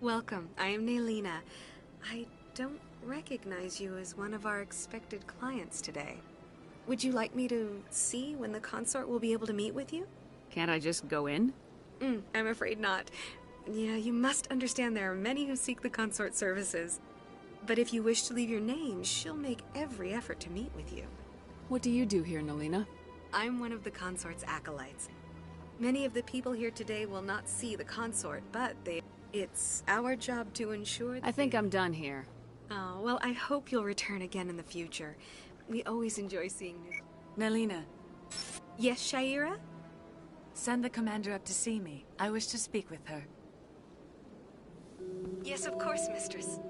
Welcome. I am Naylina. I don't recognize you as one of our expected clients today. Would you like me to see when the consort will be able to meet with you? Can't I just go in? I'm afraid not. Yeah, you must understand there are many who seek the consort services. But if you wish to leave your name, she'll make every effort to meet with you. What do you do here, Naylina? I'm one of the consort's acolytes. Many of the people here today will not see the consort, but it's our job to ensure that I think I'm done here. Oh, well, I hope you'll return again in the future. We always enjoy seeing you. Naylina. Yes, Shaira? Send the commander up to see me. I wish to speak with her. Yes, of course, mistress.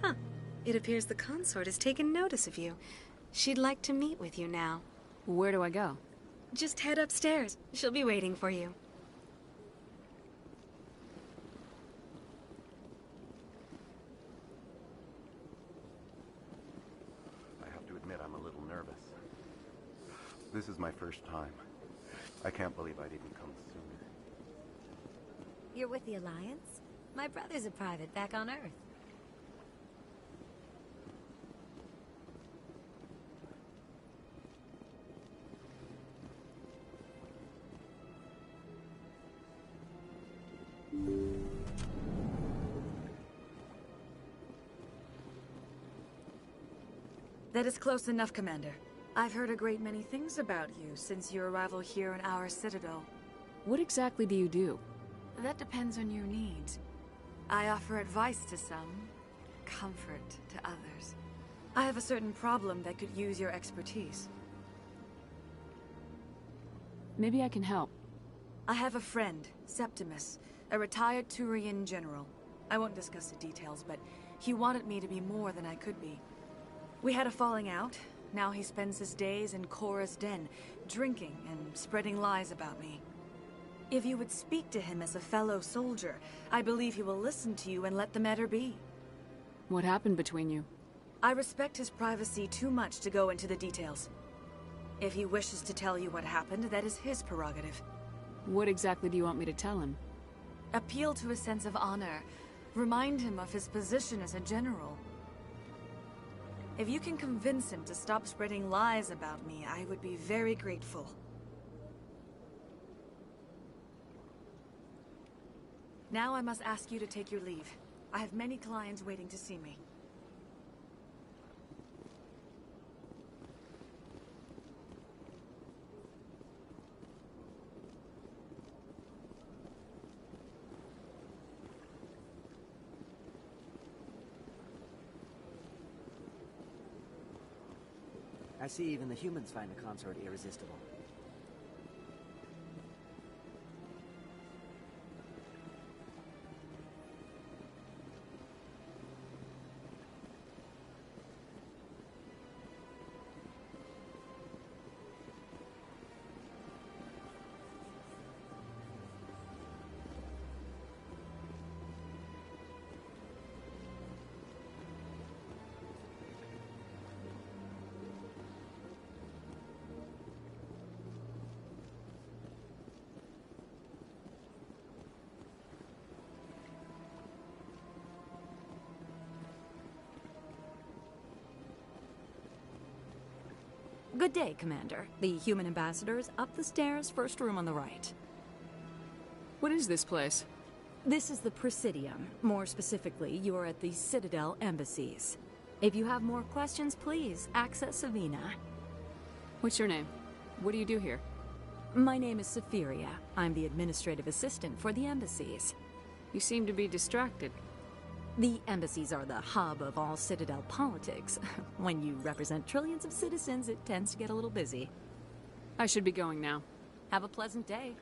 Huh. It appears the consort has taken notice of you. She'd like to meet with you now. Where do I go? Just head upstairs. She'll be waiting for you. I have to admit I'm a little nervous. This is my first time. I can't believe I didn't come sooner. You're with the Alliance? My brother's a private back on Earth. That is close enough, Commander. I've heard a great many things about you since your arrival here in our Citadel. What exactly do you do? That depends on your needs. I offer advice to some, comfort to others. I have a certain problem that could use your expertise. Maybe I can help. I have a friend, Septimus, a retired Turian general. I won't discuss the details, but he wanted me to be more than I could be. We had a falling out. Now he spends his days in Korra's den, drinking and spreading lies about me. If you would speak to him as a fellow soldier, I believe he will listen to you and let the matter be. What happened between you? I respect his privacy too much to go into the details. If he wishes to tell you what happened, that is his prerogative. What exactly do you want me to tell him? Appeal to his sense of honor. Remind him of his position as a general. If you can convince him to stop spreading lies about me, I would be very grateful. Now I must ask you to take your leave. I have many clients waiting to see me. I see even the humans find the consort irresistible. Good day, Commander. The human ambassador is up the stairs, first room on the right. What is this place? This is the Presidium. More specifically, you are at the Citadel embassies. If you have more questions, please access Savina. What's your name? What do you do here? My name is Safiria. I'm the administrative assistant for the embassies. You seem to be distracted. The embassies are the hub of all Citadel politics. When you represent trillions of citizens, it tends to get a little busy. I should be going now. Have a pleasant day.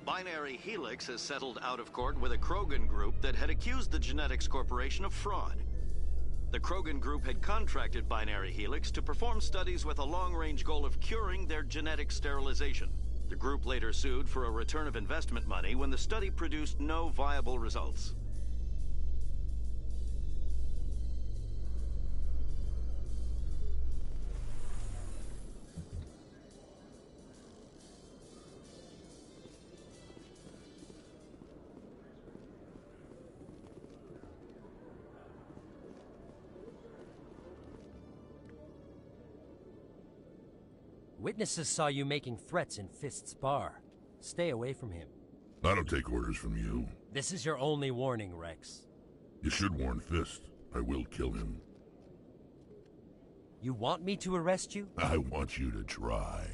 Binary Helix has settled out of court with a Krogan group that had accused the Genetics Corporation of fraud. The Krogan group had contracted Binary Helix to perform studies with a long-range goal of curing their genetic sterilization. The group later sued for a return of investment money when the study produced no viable results. Witnesses saw you making threats in Fist's bar. Stay away from him. I don't take orders from you. This is your only warning, Rex. You should warn Fist. I will kill him. You want me to arrest you? I want you to try.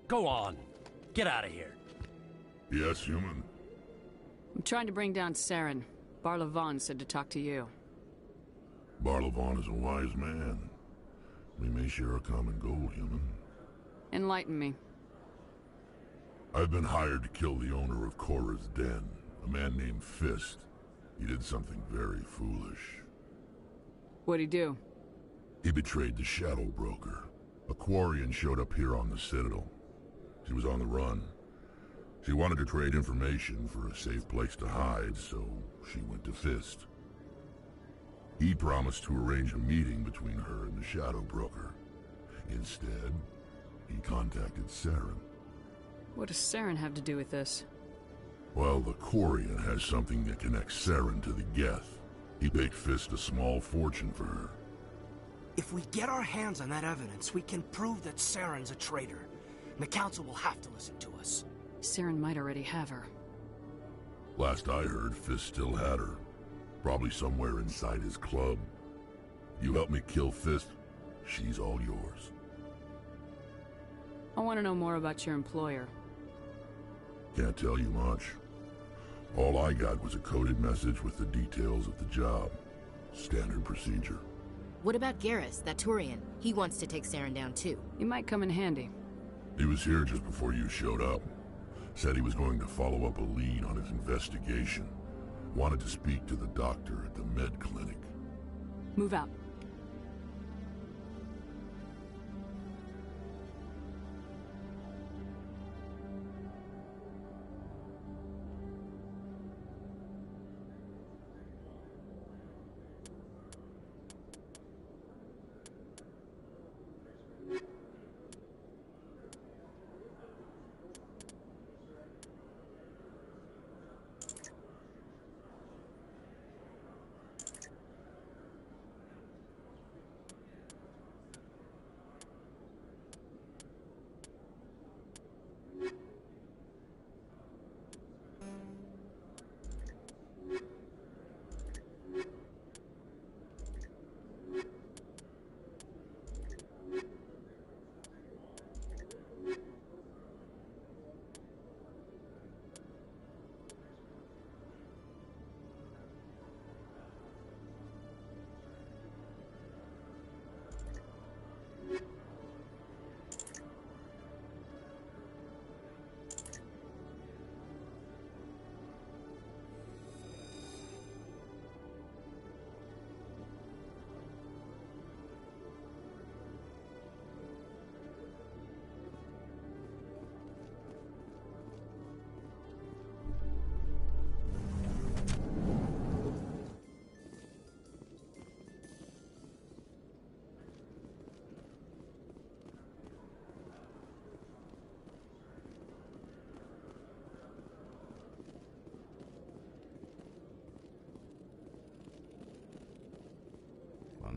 Go on. Get out of here. Yes, human. I'm trying to bring down Saren. Barlavon said to talk to you. Barlavon is a wise man. We may share a common goal, human. Enlighten me. I've been hired to kill the owner of Korra's Den, a man named Fist. He did something very foolish. What'd he do? He betrayed the Shadow Broker. A Quarian showed up here on the Citadel. She was on the run. She wanted to trade information for a safe place to hide, so she went to Fist. He promised to arrange a meeting between her and the Shadow Broker. Instead, he contacted Saren. What does Saren have to do with this? Well, the Quarian has something that connects Saren to the Geth. He paid Fist a small fortune for her. If we get our hands on that evidence, we can prove that Saren's a traitor. And the Council will have to listen to us. Saren might already have her. Last I heard, Fist still had her. Probably somewhere inside his club. You help me kill Fist, she's all yours. I want to know more about your employer. Can't tell you much. All I got was a coded message with the details of the job. Standard procedure. What about Garrus, that Turian? He wants to take Saren down too. He might come in handy. He was here just before you showed up. Said he was going to follow up a lead on his investigation. Wanted to speak to the doctor at the med clinic. Move out.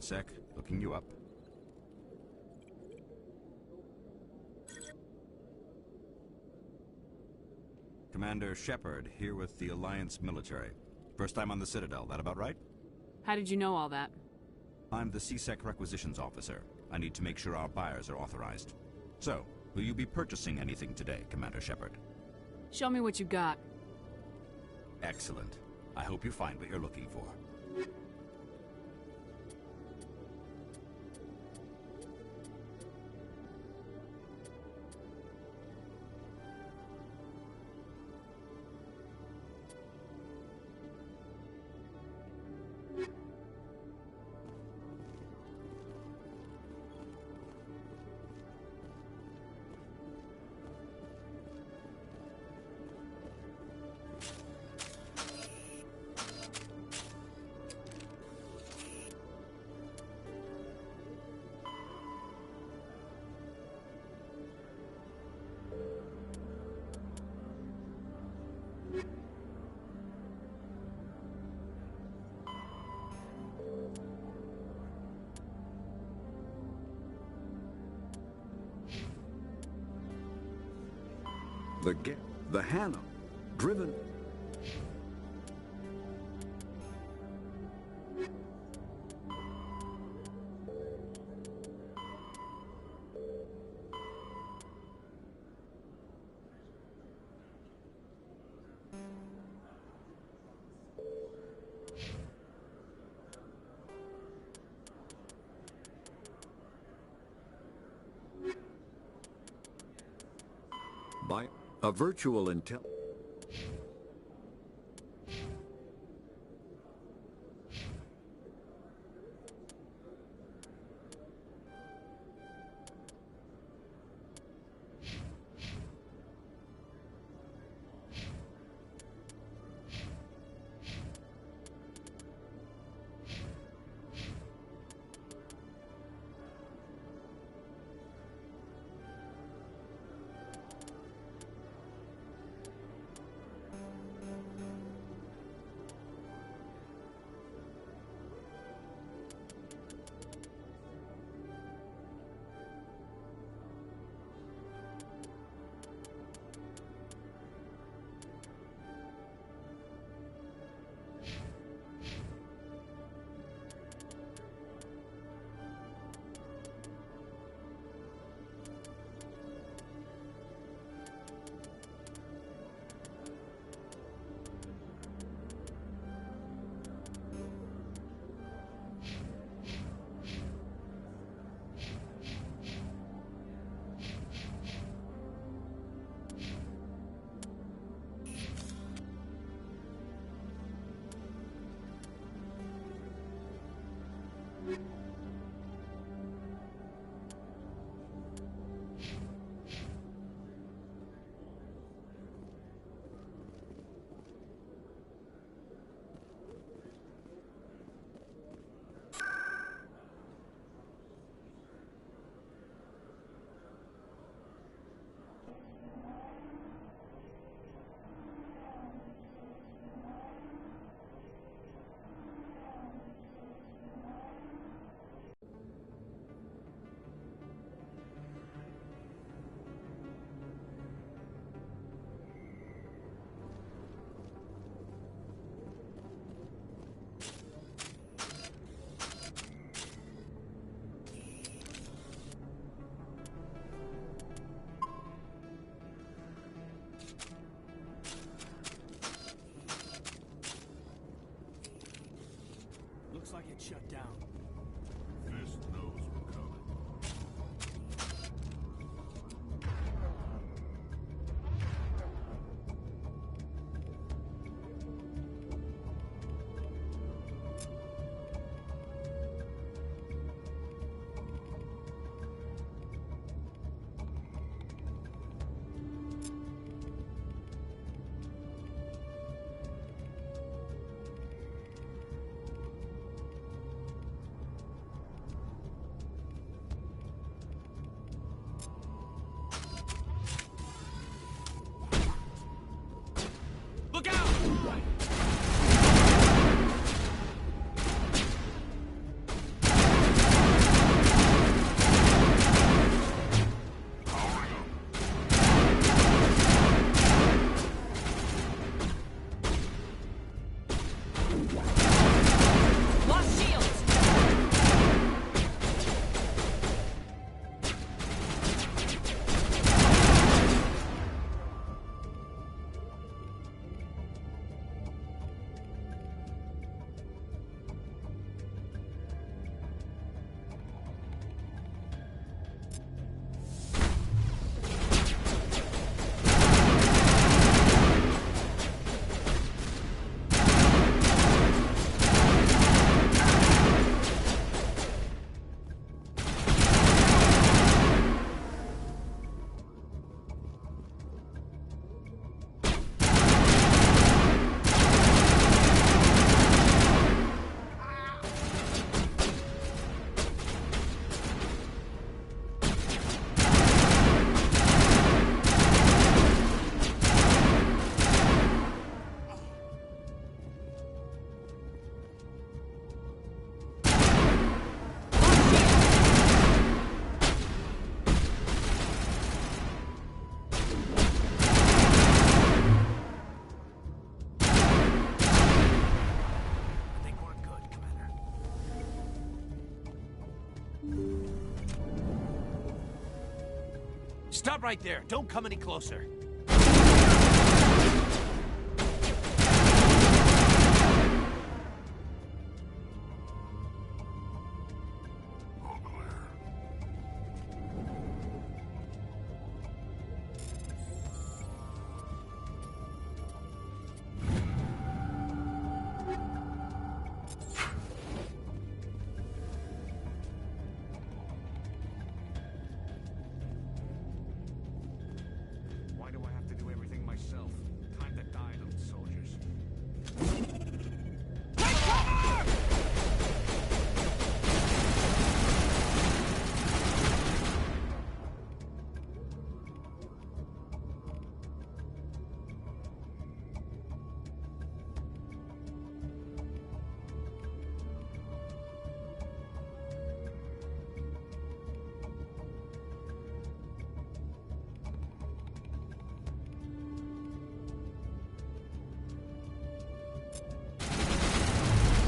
One sec, looking you up. Commander Shepard, here with the Alliance military. First time on the Citadel, that about right? How did you know all that? I'm the CSEC requisitions officer. I need to make sure our buyers are authorized. So, will you be purchasing anything today, Commander Shepard? Show me what you got. Excellent. I hope you find what you're looking for. The Hannah, driven... by a virtual intelligence. I get shut down. Fist knows we're coming. Look out! Lost shields! Stop right there. Don't come any closer. Why do I have to do everything myself? Time to die, little soldiers.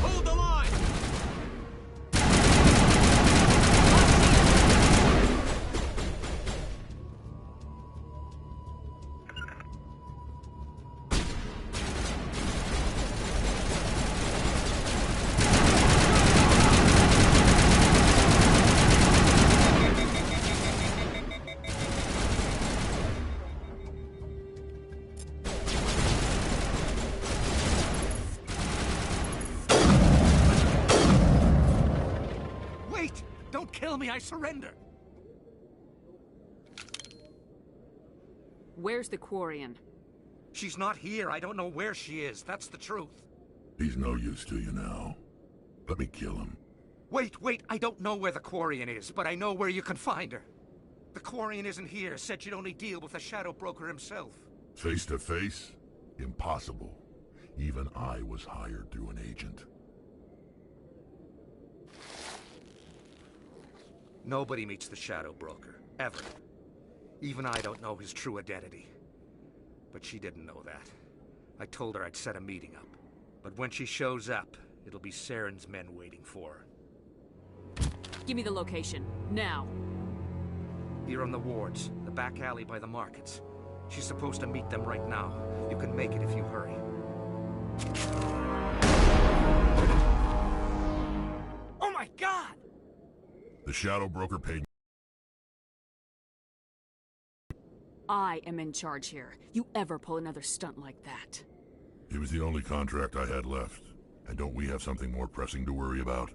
Hold the line! Wait! Don't kill me, I surrender! Where's the Quarian? She's not here. I don't know where she is. That's the truth. He's no use to you now. Let me kill him. Wait! I don't know where the Quarian is, but I know where you can find her. The Quarian isn't here. Said she'd only deal with the Shadow Broker himself. Face to face? Impossible. Even I was hired through an agent. Nobody meets the Shadow Broker. Ever. Even I don't know his true identity. But she didn't know that. I told her I'd set a meeting up. But when she shows up, it'll be Saren's men waiting for her. Give me the location. Now. Here on the wards, the back alley by the markets. She's supposed to meet them right now. You can make it if you hurry. The Shadow Broker paid... I am in charge here. You ever pull another stunt like that? It was the only contract I had left. And don't we have something more pressing to worry about?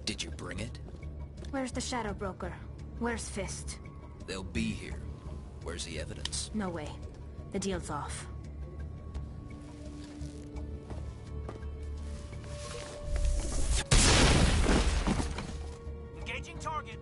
Did you bring it? Where's the Shadow Broker? Where's Fist? They'll be here. Where's the evidence? No way. The deal's off. Engaging target.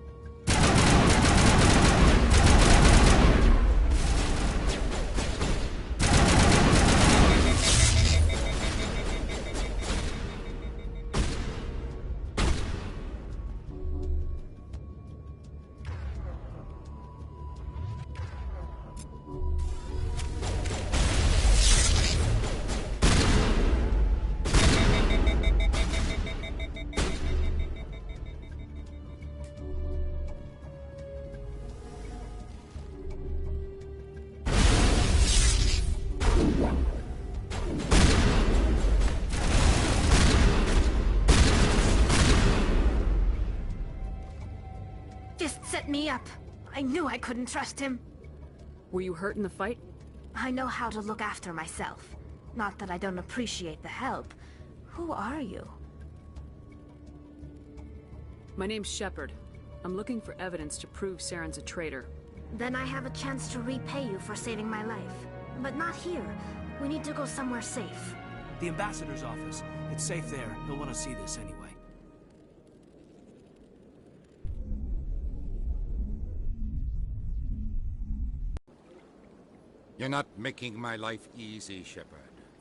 Fist set me up. I knew I couldn't trust him. Were you hurt in the fight? I know how to look after myself. Not that I don't appreciate the help. Who are you? My name's Shepard. I'm looking for evidence to prove Saren's a traitor. Then I have a chance to repay you for saving my life. But not here. We need to go somewhere safe. The ambassador's office. It's safe there. He'll want to see this anyway. You're not making my life easy, Shepard.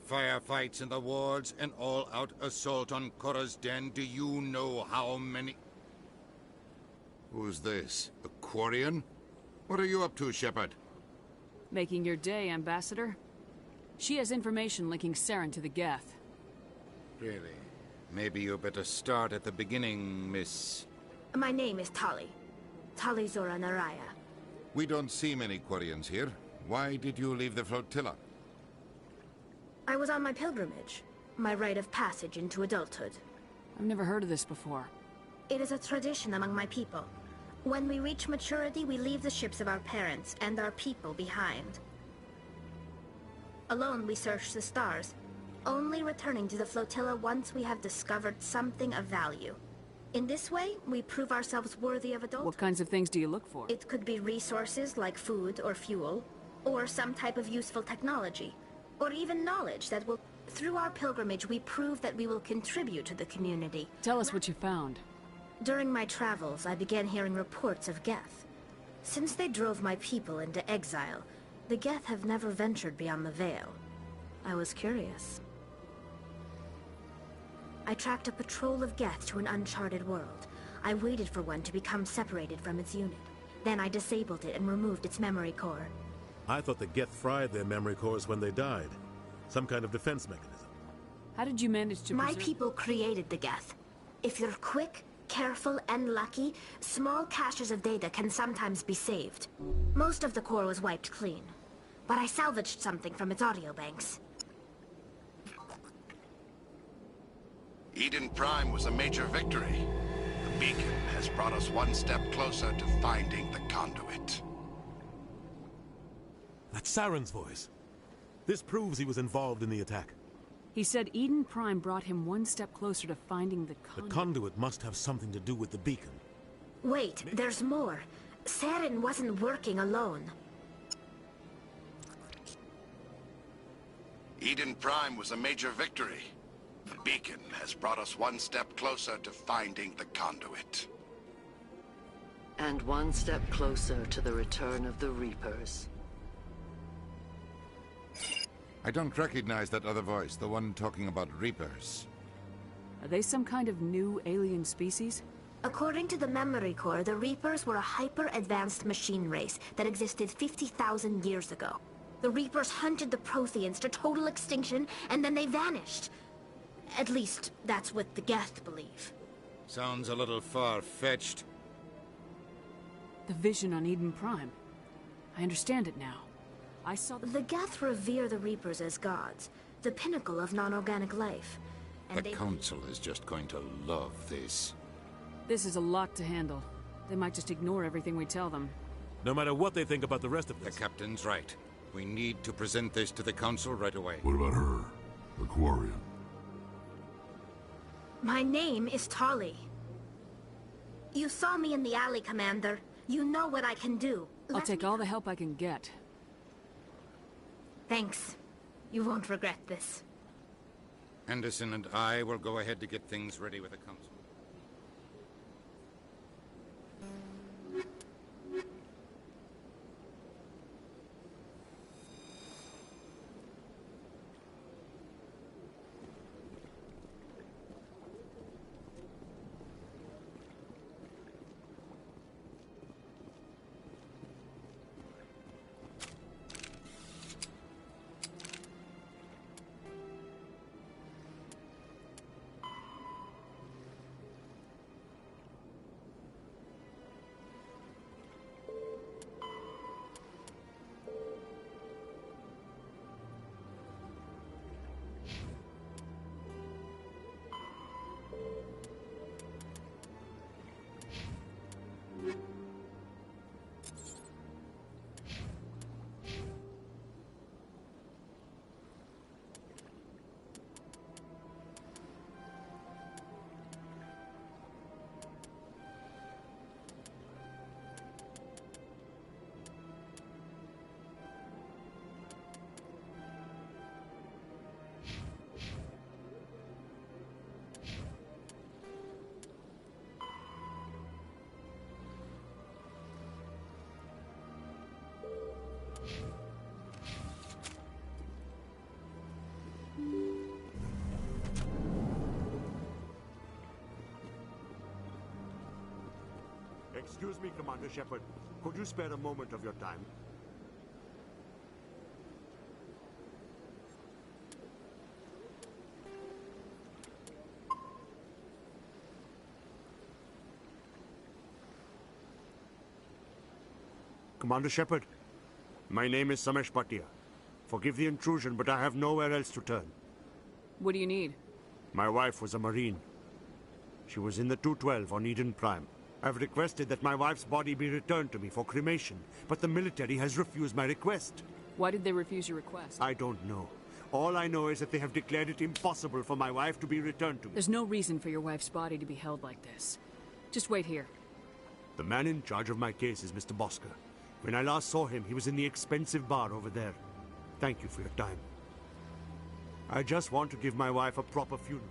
Firefights in the wards, an all-out assault on Korra's Den. Do you know how many... Who's this? A Quarian? What are you up to, Shepard? Making your day, Ambassador. She has information linking Saren to the Geth. Really? Maybe you better start at the beginning, Miss... My name is Tali. Tali Zora Naraya. We don't see many Quarians here. Why did you leave the flotilla? I was on my pilgrimage. My rite of passage into adulthood. I've never heard of this before. It is a tradition among my people. When we reach maturity, we leave the ships of our parents and our people behind. Alone, we search the stars, only returning to the flotilla once we have discovered something of value. In this way, we prove ourselves worthy of adulthood. What kinds of things do you look for? It could be resources like food or fuel, or some type of useful technology, or even knowledge that will... Through our pilgrimage, we prove that we will contribute to the community. Tell us what you found. During my travels, I began hearing reports of Geth. Since they drove my people into exile, the Geth have never ventured beyond the Veil. I was curious. I tracked a patrol of Geth to an uncharted world. I waited for one to become separated from its unit. Then I disabled it and removed its memory core. I thought the Geth fried their memory cores when they died. Some kind of defense mechanism. How did you manage to My people created the Geth. If you're quick, careful, and lucky, small caches of data can sometimes be saved. Most of the core was wiped clean, but I salvaged something from its audio banks. Eden Prime was a major victory. The beacon has brought us one step closer to finding the conduit. That's Saren's voice. This proves he was involved in the attack. He said Eden Prime brought him one step closer to finding the conduit. The conduit must have something to do with the beacon. Wait, there's more. Saren wasn't working alone. Eden Prime was a major victory. The beacon has brought us one step closer to finding the conduit. And one step closer to the return of the Reapers. I don't recognize that other voice, the one talking about Reapers. Are they some kind of new alien species? According to the memory core, the Reapers were a hyper-advanced machine race that existed 50,000 years ago. The Reapers hunted the Protheans to total extinction, and then they vanished. At least, that's what the Geth believe. Sounds a little far-fetched. The vision on Eden Prime. I understand it now. I saw the Geth revere the Reapers as gods, the pinnacle of non-organic life. And the Council is just going to love this. This is a lot to handle. They might just ignore everything we tell them. No matter what they think about the rest of this. The Captain's right. We need to present this to the Council right away. What about her? The Quarian? My name is Tali. You saw me in the alley, Commander. You know what I can do. I'll take all the help I can get. Thanks. You won't regret this. Anderson and I will go ahead to get things ready with the Council. Excuse me, Commander Shepard. Could you spare a moment of your time? Commander Shepard, my name is Samesh Bhatia. Forgive the intrusion, but I have nowhere else to turn. What do you need? My wife was a Marine. She was in the 212 on Eden Prime. I've requested that my wife's body be returned to me for cremation, but the military has refused my request. Why did they refuse your request? I don't know. All I know is that they have declared it impossible for my wife to be returned to me. There's no reason for your wife's body to be held like this. Just wait here. The man in charge of my case is Mr. Bosker. When I last saw him, he was in the expensive bar over there. Thank you for your time. I just want to give my wife a proper funeral.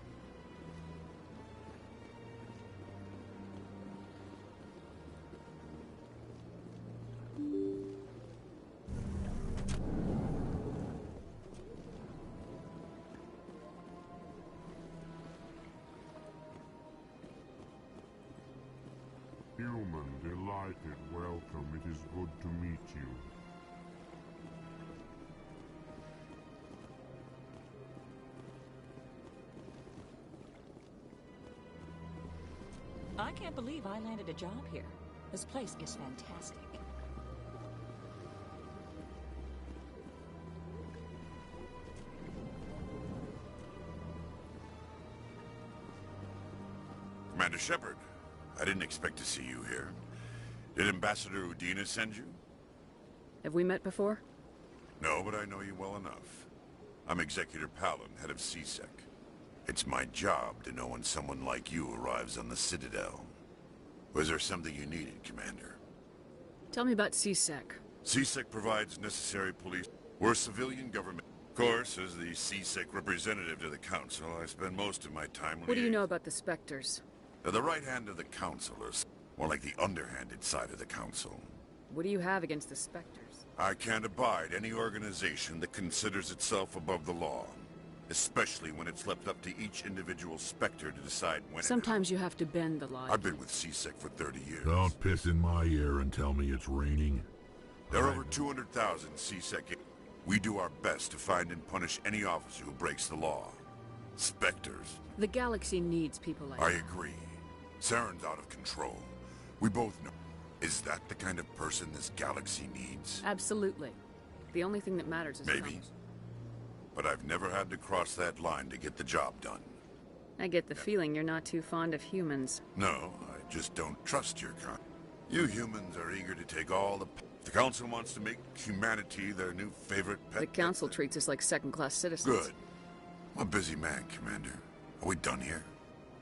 Human, delighted, welcome. It is good to meet you. I can't believe I landed a job here. This place is fantastic. Commander Shepard, I didn't expect to see you here. Did Ambassador Udina send you? Have we met before? No, but I know you well enough. I'm Executor Palin, head of CSEC. It's my job to know when someone like you arrives on the Citadel. Was there something you needed, Commander? Tell me about CSEC. CSEC provides necessary police. We're a civilian government. Of course, as the CSEC representative to the Council, I spend most of my time... What do you know about the Spectres? They're the right hand of the Council, or more like the underhanded side of the Council. What do you have against the Spectres? I can't abide any organization that considers itself above the law. Especially when it's left up to each individual Spectre to decide when... Sometimes you have to bend the law. I've been with CSEC for 30 years. Don't piss in my ear and tell me it's raining. There are over 200,000 CSEC. We do our best to find and punish any officer who breaks the law. Spectres. The galaxy needs people like I you. agree. Saren's out of control. We both know. Is that the kind of person this galaxy needs? Absolutely. The only thing that matters is Maybe. promise. But I've never had to cross that line to get the job done. I get the feeling you're not too fond of humans. No, I just don't trust your kind. You humans are eager to take all the... The Council wants to make humanity their new favorite pet. The Council treats us like second-class citizens. Good. I'm a busy man, Commander. Are we done here?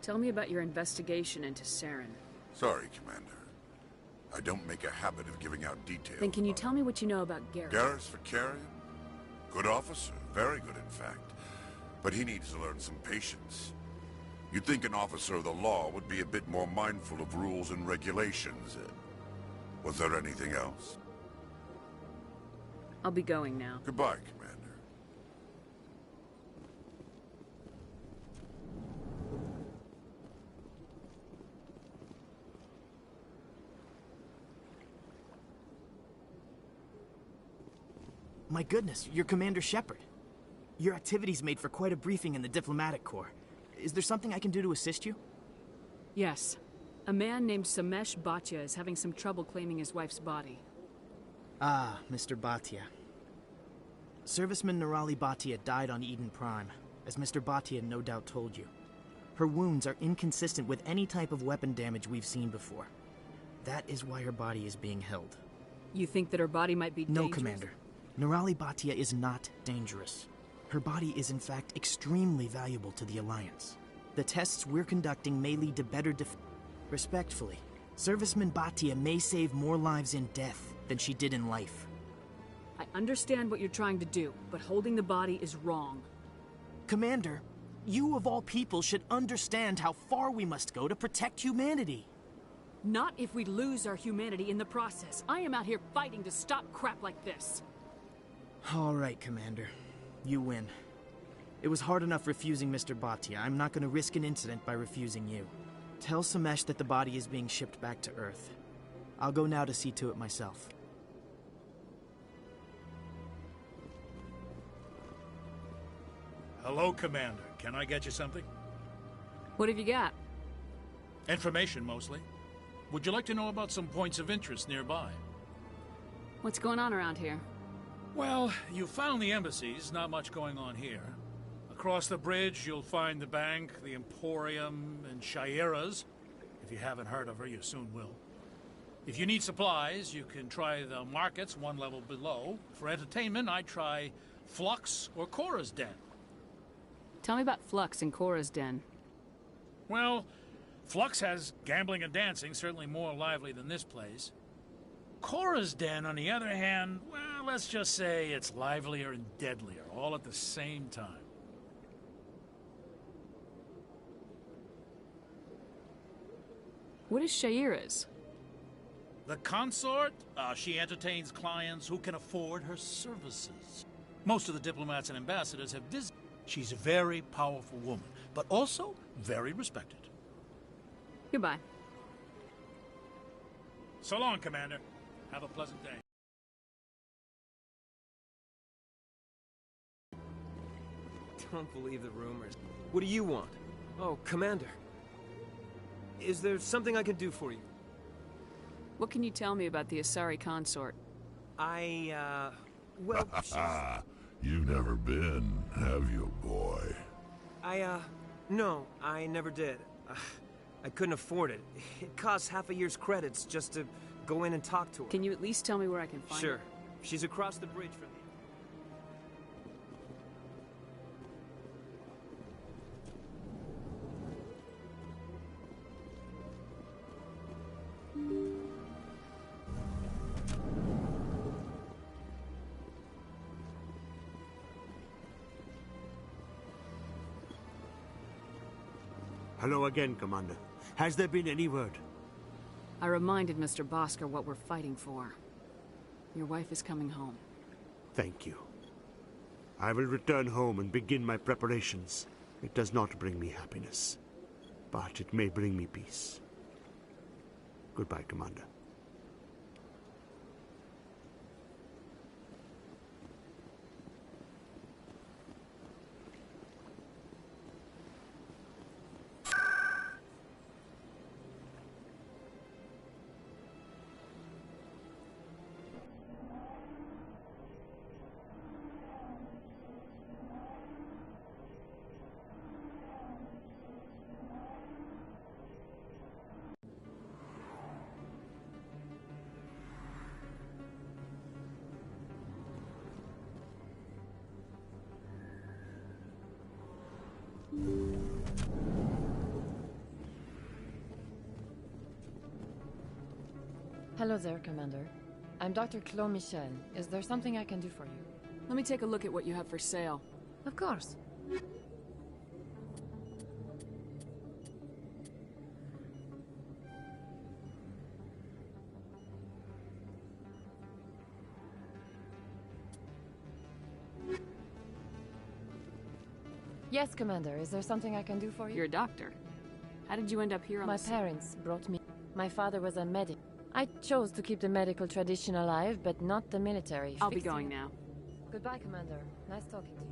Tell me about your investigation into Saren. Sorry, Commander. I don't make a habit of giving out details. Then can you tell me what you know about Garrus? Garrus Vakarian? Good officer. Very good, in fact. But he needs to learn some patience. You'd think an officer of the law would be a bit more mindful of rules and regulations. Was there anything else? I'll be going now. Goodbye, Commander. My goodness, you're Commander Shepard. Your activities made for quite a briefing in the Diplomatic Corps. Is there something I can do to assist you? Yes. A man named Samesh Bhatia is having some trouble claiming his wife's body. Ah, Mr. Bhatia. Serviceman Nirali Bhatia died on Eden Prime, as Mr. Bhatia no doubt told you. Her wounds are inconsistent with any type of weapon damage we've seen before. That is why her body is being held. You think that her body might be dangerous? No, Commander. Nirali Bhatia is not dangerous. Her body is in fact extremely valuable to the Alliance. The tests we're conducting may lead to better Respectfully, Serviceman Bhatia may save more lives in death than she did in life. I understand what you're trying to do, but holding the body is wrong. Commander, you of all people should understand how far we must go to protect humanity. Not if we lose our humanity in the process. I am out here fighting to stop crap like this. All right, Commander. You win. It was hard enough refusing Mr. Bhatia. I'm not going to risk an incident by refusing you. Tell Samesh that the body is being shipped back to Earth. I'll go now to see to it myself. Hello, Commander. Can I get you something? What have you got? Information, mostly. Would you like to know about some points of interest nearby? What's going on around here? Well, you found the embassies, not much going on here. Across the bridge, you'll find the bank, the Emporium, and Shayera's. If you haven't heard of her, you soon will. If you need supplies, you can try the markets one level below. For entertainment, I'd try Flux or Cora's Den. Tell me about Flux and Cora's Den. Well, Flux has gambling and dancing, certainly more lively than this place. Cora's Den, on the other hand, well, let's just say it's livelier and deadlier, all at the same time. What is Shayera's? The consort? She entertains clients who can afford her services. Most of the diplomats and ambassadors have Disney. She's a very powerful woman, but also very respected. Goodbye. So long, Commander. Have a pleasant day. Don't believe the rumors. What do you want? Oh, Commander. Is there something I can do for you? What can you tell me about the Asari consort? Well, You've never been, have you, boy? No, I never did. I couldn't afford it. It costs half a year's credits just to go in and talk to her. Can you at least tell me where I can find her? Sure. She's across the bridge from the... Hello again, Commander. Has there been any word? I reminded Mr. Bosker what we're fighting for. Your wife is coming home. Thank you. I will return home and begin my preparations. It does not bring me happiness, but it may bring me peace. Goodbye, Commander. Hello there, Commander. I'm Dr. Claude Michel. Is there something I can do for you? Let me take a look at what you have for sale. Of course. Yes, Commander. Is there something I can do for you? You're a doctor. How did you end up here on My the... parents brought me. My father was a medic. I chose to keep the medical tradition alive, but not the military. I'll be going now. Goodbye, Commander. Nice talking to you.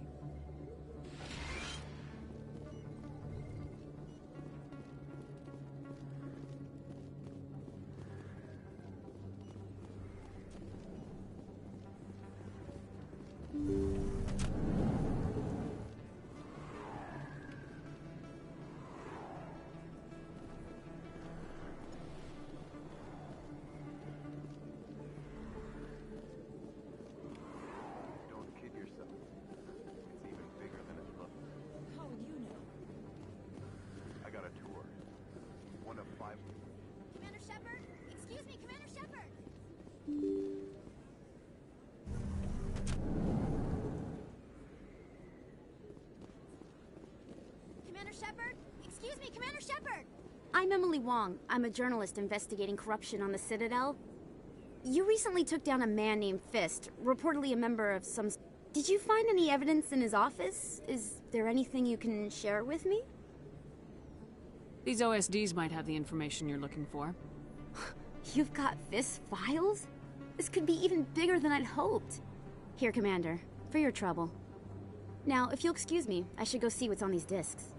Shepard? Excuse me, Commander Shepard! I'm Emily Wong. I'm a journalist investigating corruption on the Citadel. You recently took down a man named Fist, reportedly a member of some... Did you find any evidence in his office? Is there anything you can share with me? These OSDs might have the information you're looking for. You've got Fist's files? This could be even bigger than I'd hoped. Here, Commander, for your trouble. Now, if you'll excuse me, I should go see what's on these discs.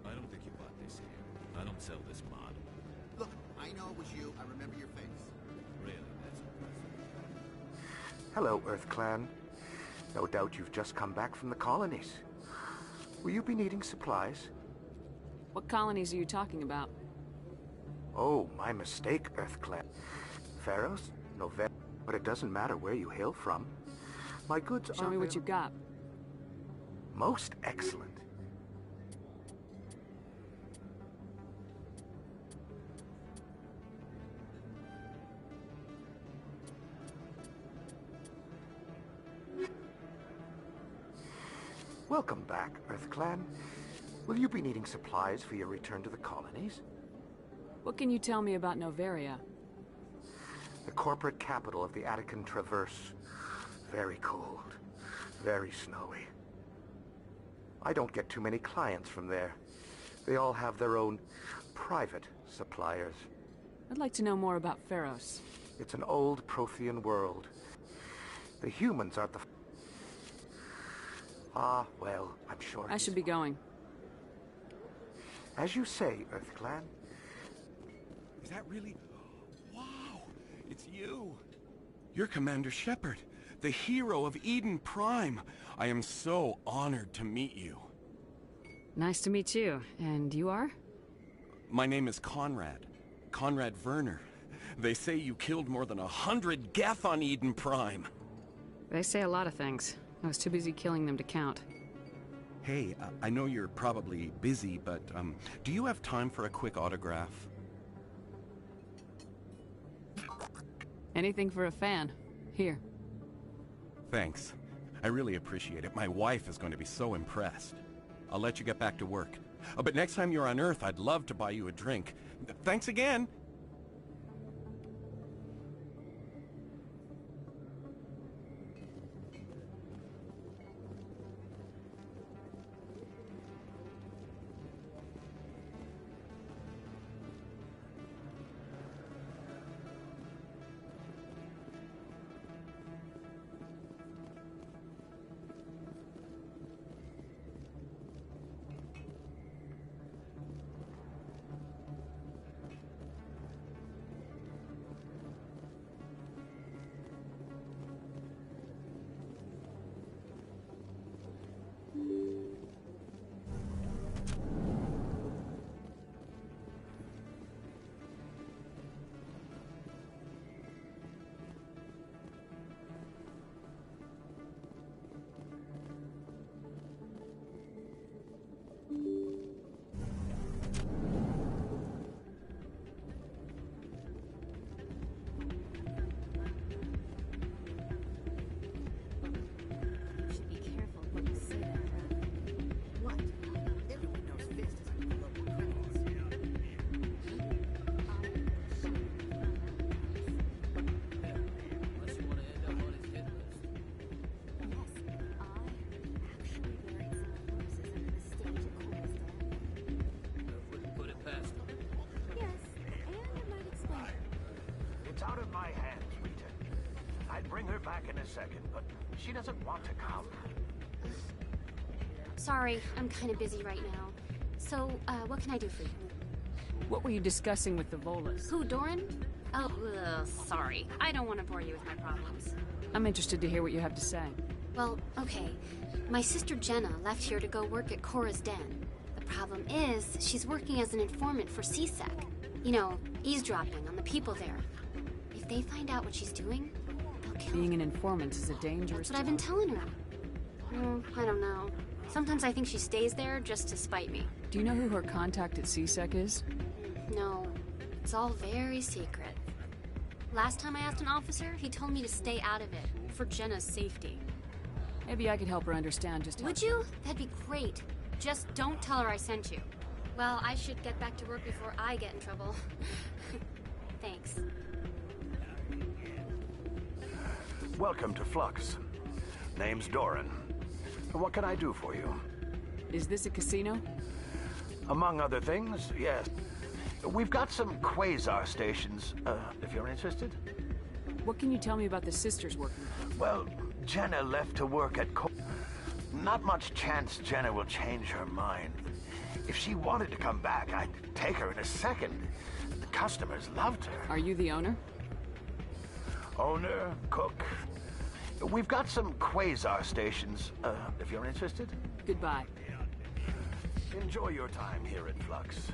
I don't think you bought this here. I don't sell this mod. Look, I know it was you. I remember your face. Really, that's impressive. Hello, Earth Clan. No doubt you've just come back from the colonies. Will you be needing supplies? What colonies are you talking about? Oh, my mistake, Earth Clan. Pharaohs? November. But it doesn't matter where you hail from. My goods are... Show me what you've got. Most excellent. Welcome back, Earth Clan. Will you be needing supplies for your return to the colonies? What can you tell me about Noveria? The corporate capital of the Attican Traverse. Very cold. Very snowy. I don't get too many clients from there. They all have their own private suppliers. I'd like to know more about Pharos. It's an old Prothean world. The humans aren't the... Ah, well, I'm sure... I should be going. As you say, Earth Clan. Is that really... Wow! It's you! You're Commander Shepard, the hero of Eden Prime. I am so honored to meet you. Nice to meet you. And you are? My name is Conrad. Conrad Werner. They say you killed more than 100 Geth on Eden Prime. They say a lot of things. I was too busy killing them to count. Hey, I know you're probably busy, but do you have time for a quick autograph? Anything for a fan. Here. Thanks. I really appreciate it. My wife is going to be so impressed. I'll let you get back to work. But next time you're on Earth, I'd love to buy you a drink. Thanks again! Second, but she doesn't want to come. Sorry, I'm kind of busy right now. So, what can I do for you? What were you discussing with the Volus? Who, Doran? Oh, sorry. I don't want to bore you with my problems. I'm interested to hear what you have to say. Well, okay. My sister Jenna left here to go work at Cora's Den. The problem is, she's working as an informant for CSEC. You know, eavesdropping on the people there. If they find out what she's doing, being an informant is a dangerous That's what I've been telling her. I don't know. Sometimes I think she stays there just to spite me. Do you know who her contact at CSEC is? No. It's all very secret. Last time I asked an officer, he told me to stay out of it, for Jenna's safety. Maybe I could help her understand just how... Would you? That'd be great. Just don't tell her I sent you. Well, I should get back to work before I get in trouble. Thanks. Welcome to Flux. Name's Doran. What can I do for you? Is this a casino? Among other things, yes. We've got some quasar stations, if you're interested. What can you tell me about the sisters working? Well, Jenna left to work at Not much chance Jenna will change her mind. If she wanted to come back, I'd take her in a second. The customers loved her. Are you the owner? Owner, cook. We've got some quasar stations, if you're interested. Goodbye. Enjoy your time here at Flux.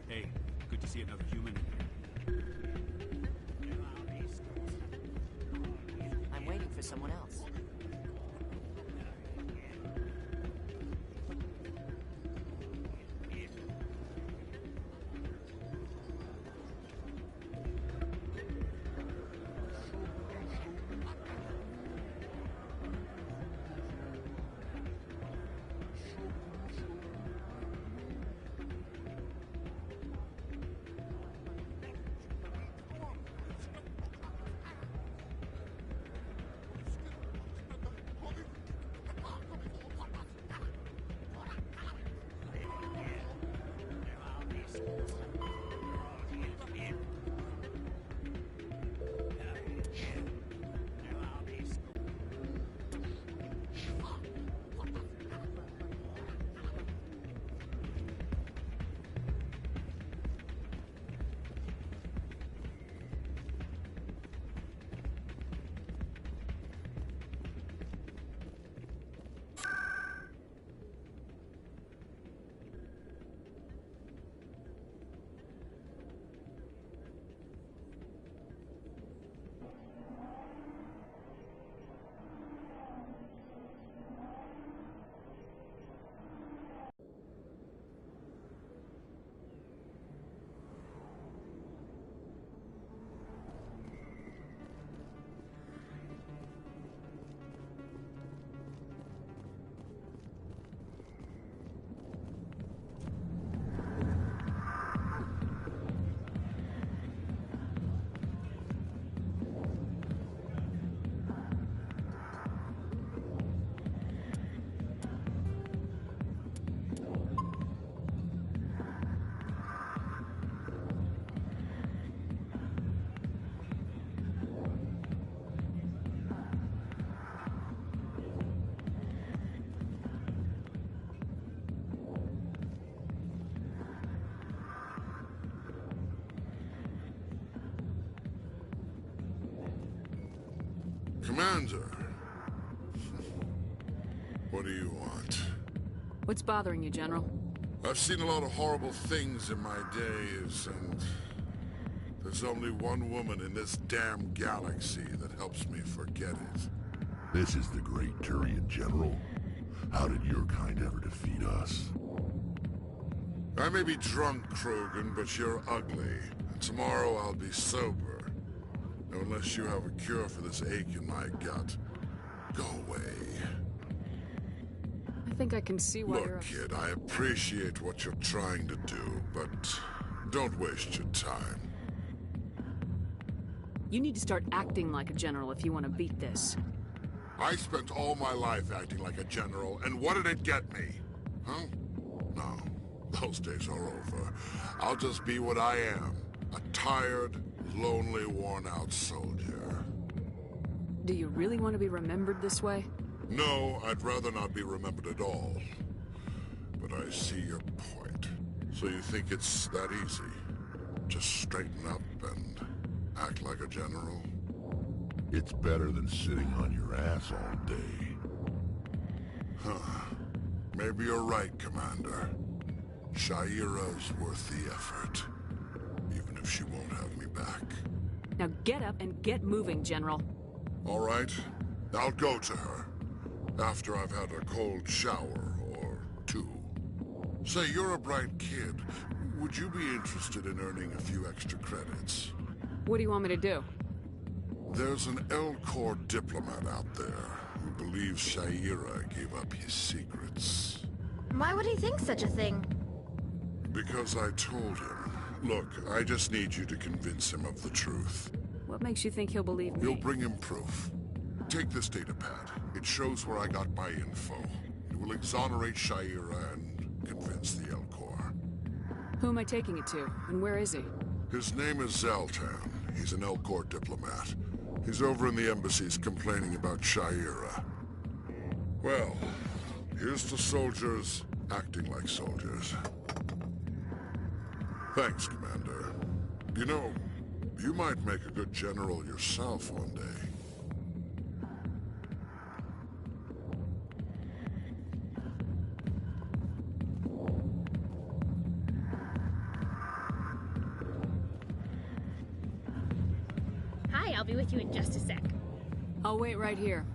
Hey, good to see another human in here. I'm waiting for someone else. Commander. What do you want? What's bothering you, General? I've seen a lot of horrible things in my days, and there's only one woman in this damn galaxy that helps me forget it. This is the Great Turian, General. How did your kind ever defeat us? I may be drunk, Krogan, but you're ugly. And tomorrow I'll be sober. Unless you have a cure for this ache in my gut, go away. I think I can see why you're... Look, kid, I appreciate what you're trying to do, but don't waste your time. You need to start acting like a general if you want to beat this. I spent all my life acting like a general, and what did it get me? Huh? No, those days are over. I'll just be what I am, a tired, lonely, worn-out soldier. Do you really want to be remembered this way? No, I'd rather not be remembered at all. But I see your point. So you think it's that easy? Just straighten up and act like a general? It's better than sitting on your ass all day. Huh. Maybe you're right, Commander. Sha'ira's worth the effort. Even if she won't have me back. Now get up and get moving, General. All right. I'll go to her. After I've had a cold shower, or two. Say, you're a bright kid. Would you be interested in earning a few extra credits? What do you want me to do? There's an Elcor diplomat out there who believes Sha'ira gave up his secrets. Why would he think such a thing? Because I told him. Look, I just need you to convince him of the truth. What makes you think he'll believe me? You'll bring him proof. Take this datapad. It shows where I got my info. It will exonerate Sha'ira and convince the Elcor. Who am I taking it to, and where is he? His name is Zaltan. He's an Elcor diplomat. He's over in the embassies complaining about Sha'ira. Well, here's to soldiers acting like soldiers. Thanks, Commander. You know, you might make a good general yourself one day. Hi, I'll be with you in just a sec. I'll wait right here.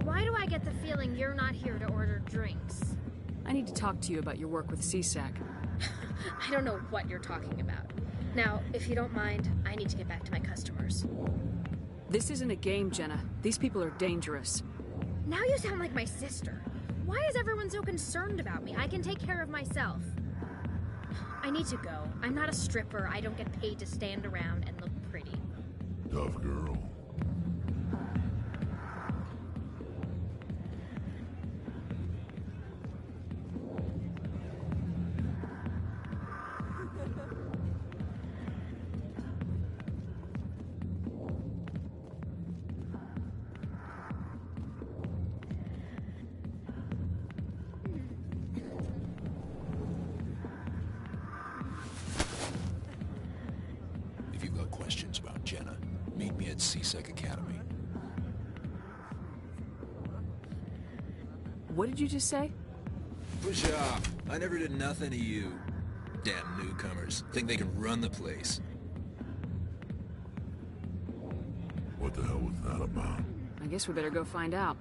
Why do I get the feeling you're not here to order drinks? I need to talk to you about your work with CSAC. I don't know what you're talking about. Now, if you don't mind, I need to get back to my customers. This isn't a game, Jenna. These people are dangerous. Now you sound like my sister. Why is everyone so concerned about me? I can take care of myself. I need to go. I'm not a stripper. I don't get paid to stand around and look pretty. Tough girl. If you've got questions about Jenna, meet me at CSEC Academy. What did you just say? Push off. I never did nothing to you. Damn newcomers. Think they can run the place. What the hell was that about? I guess we better go find out.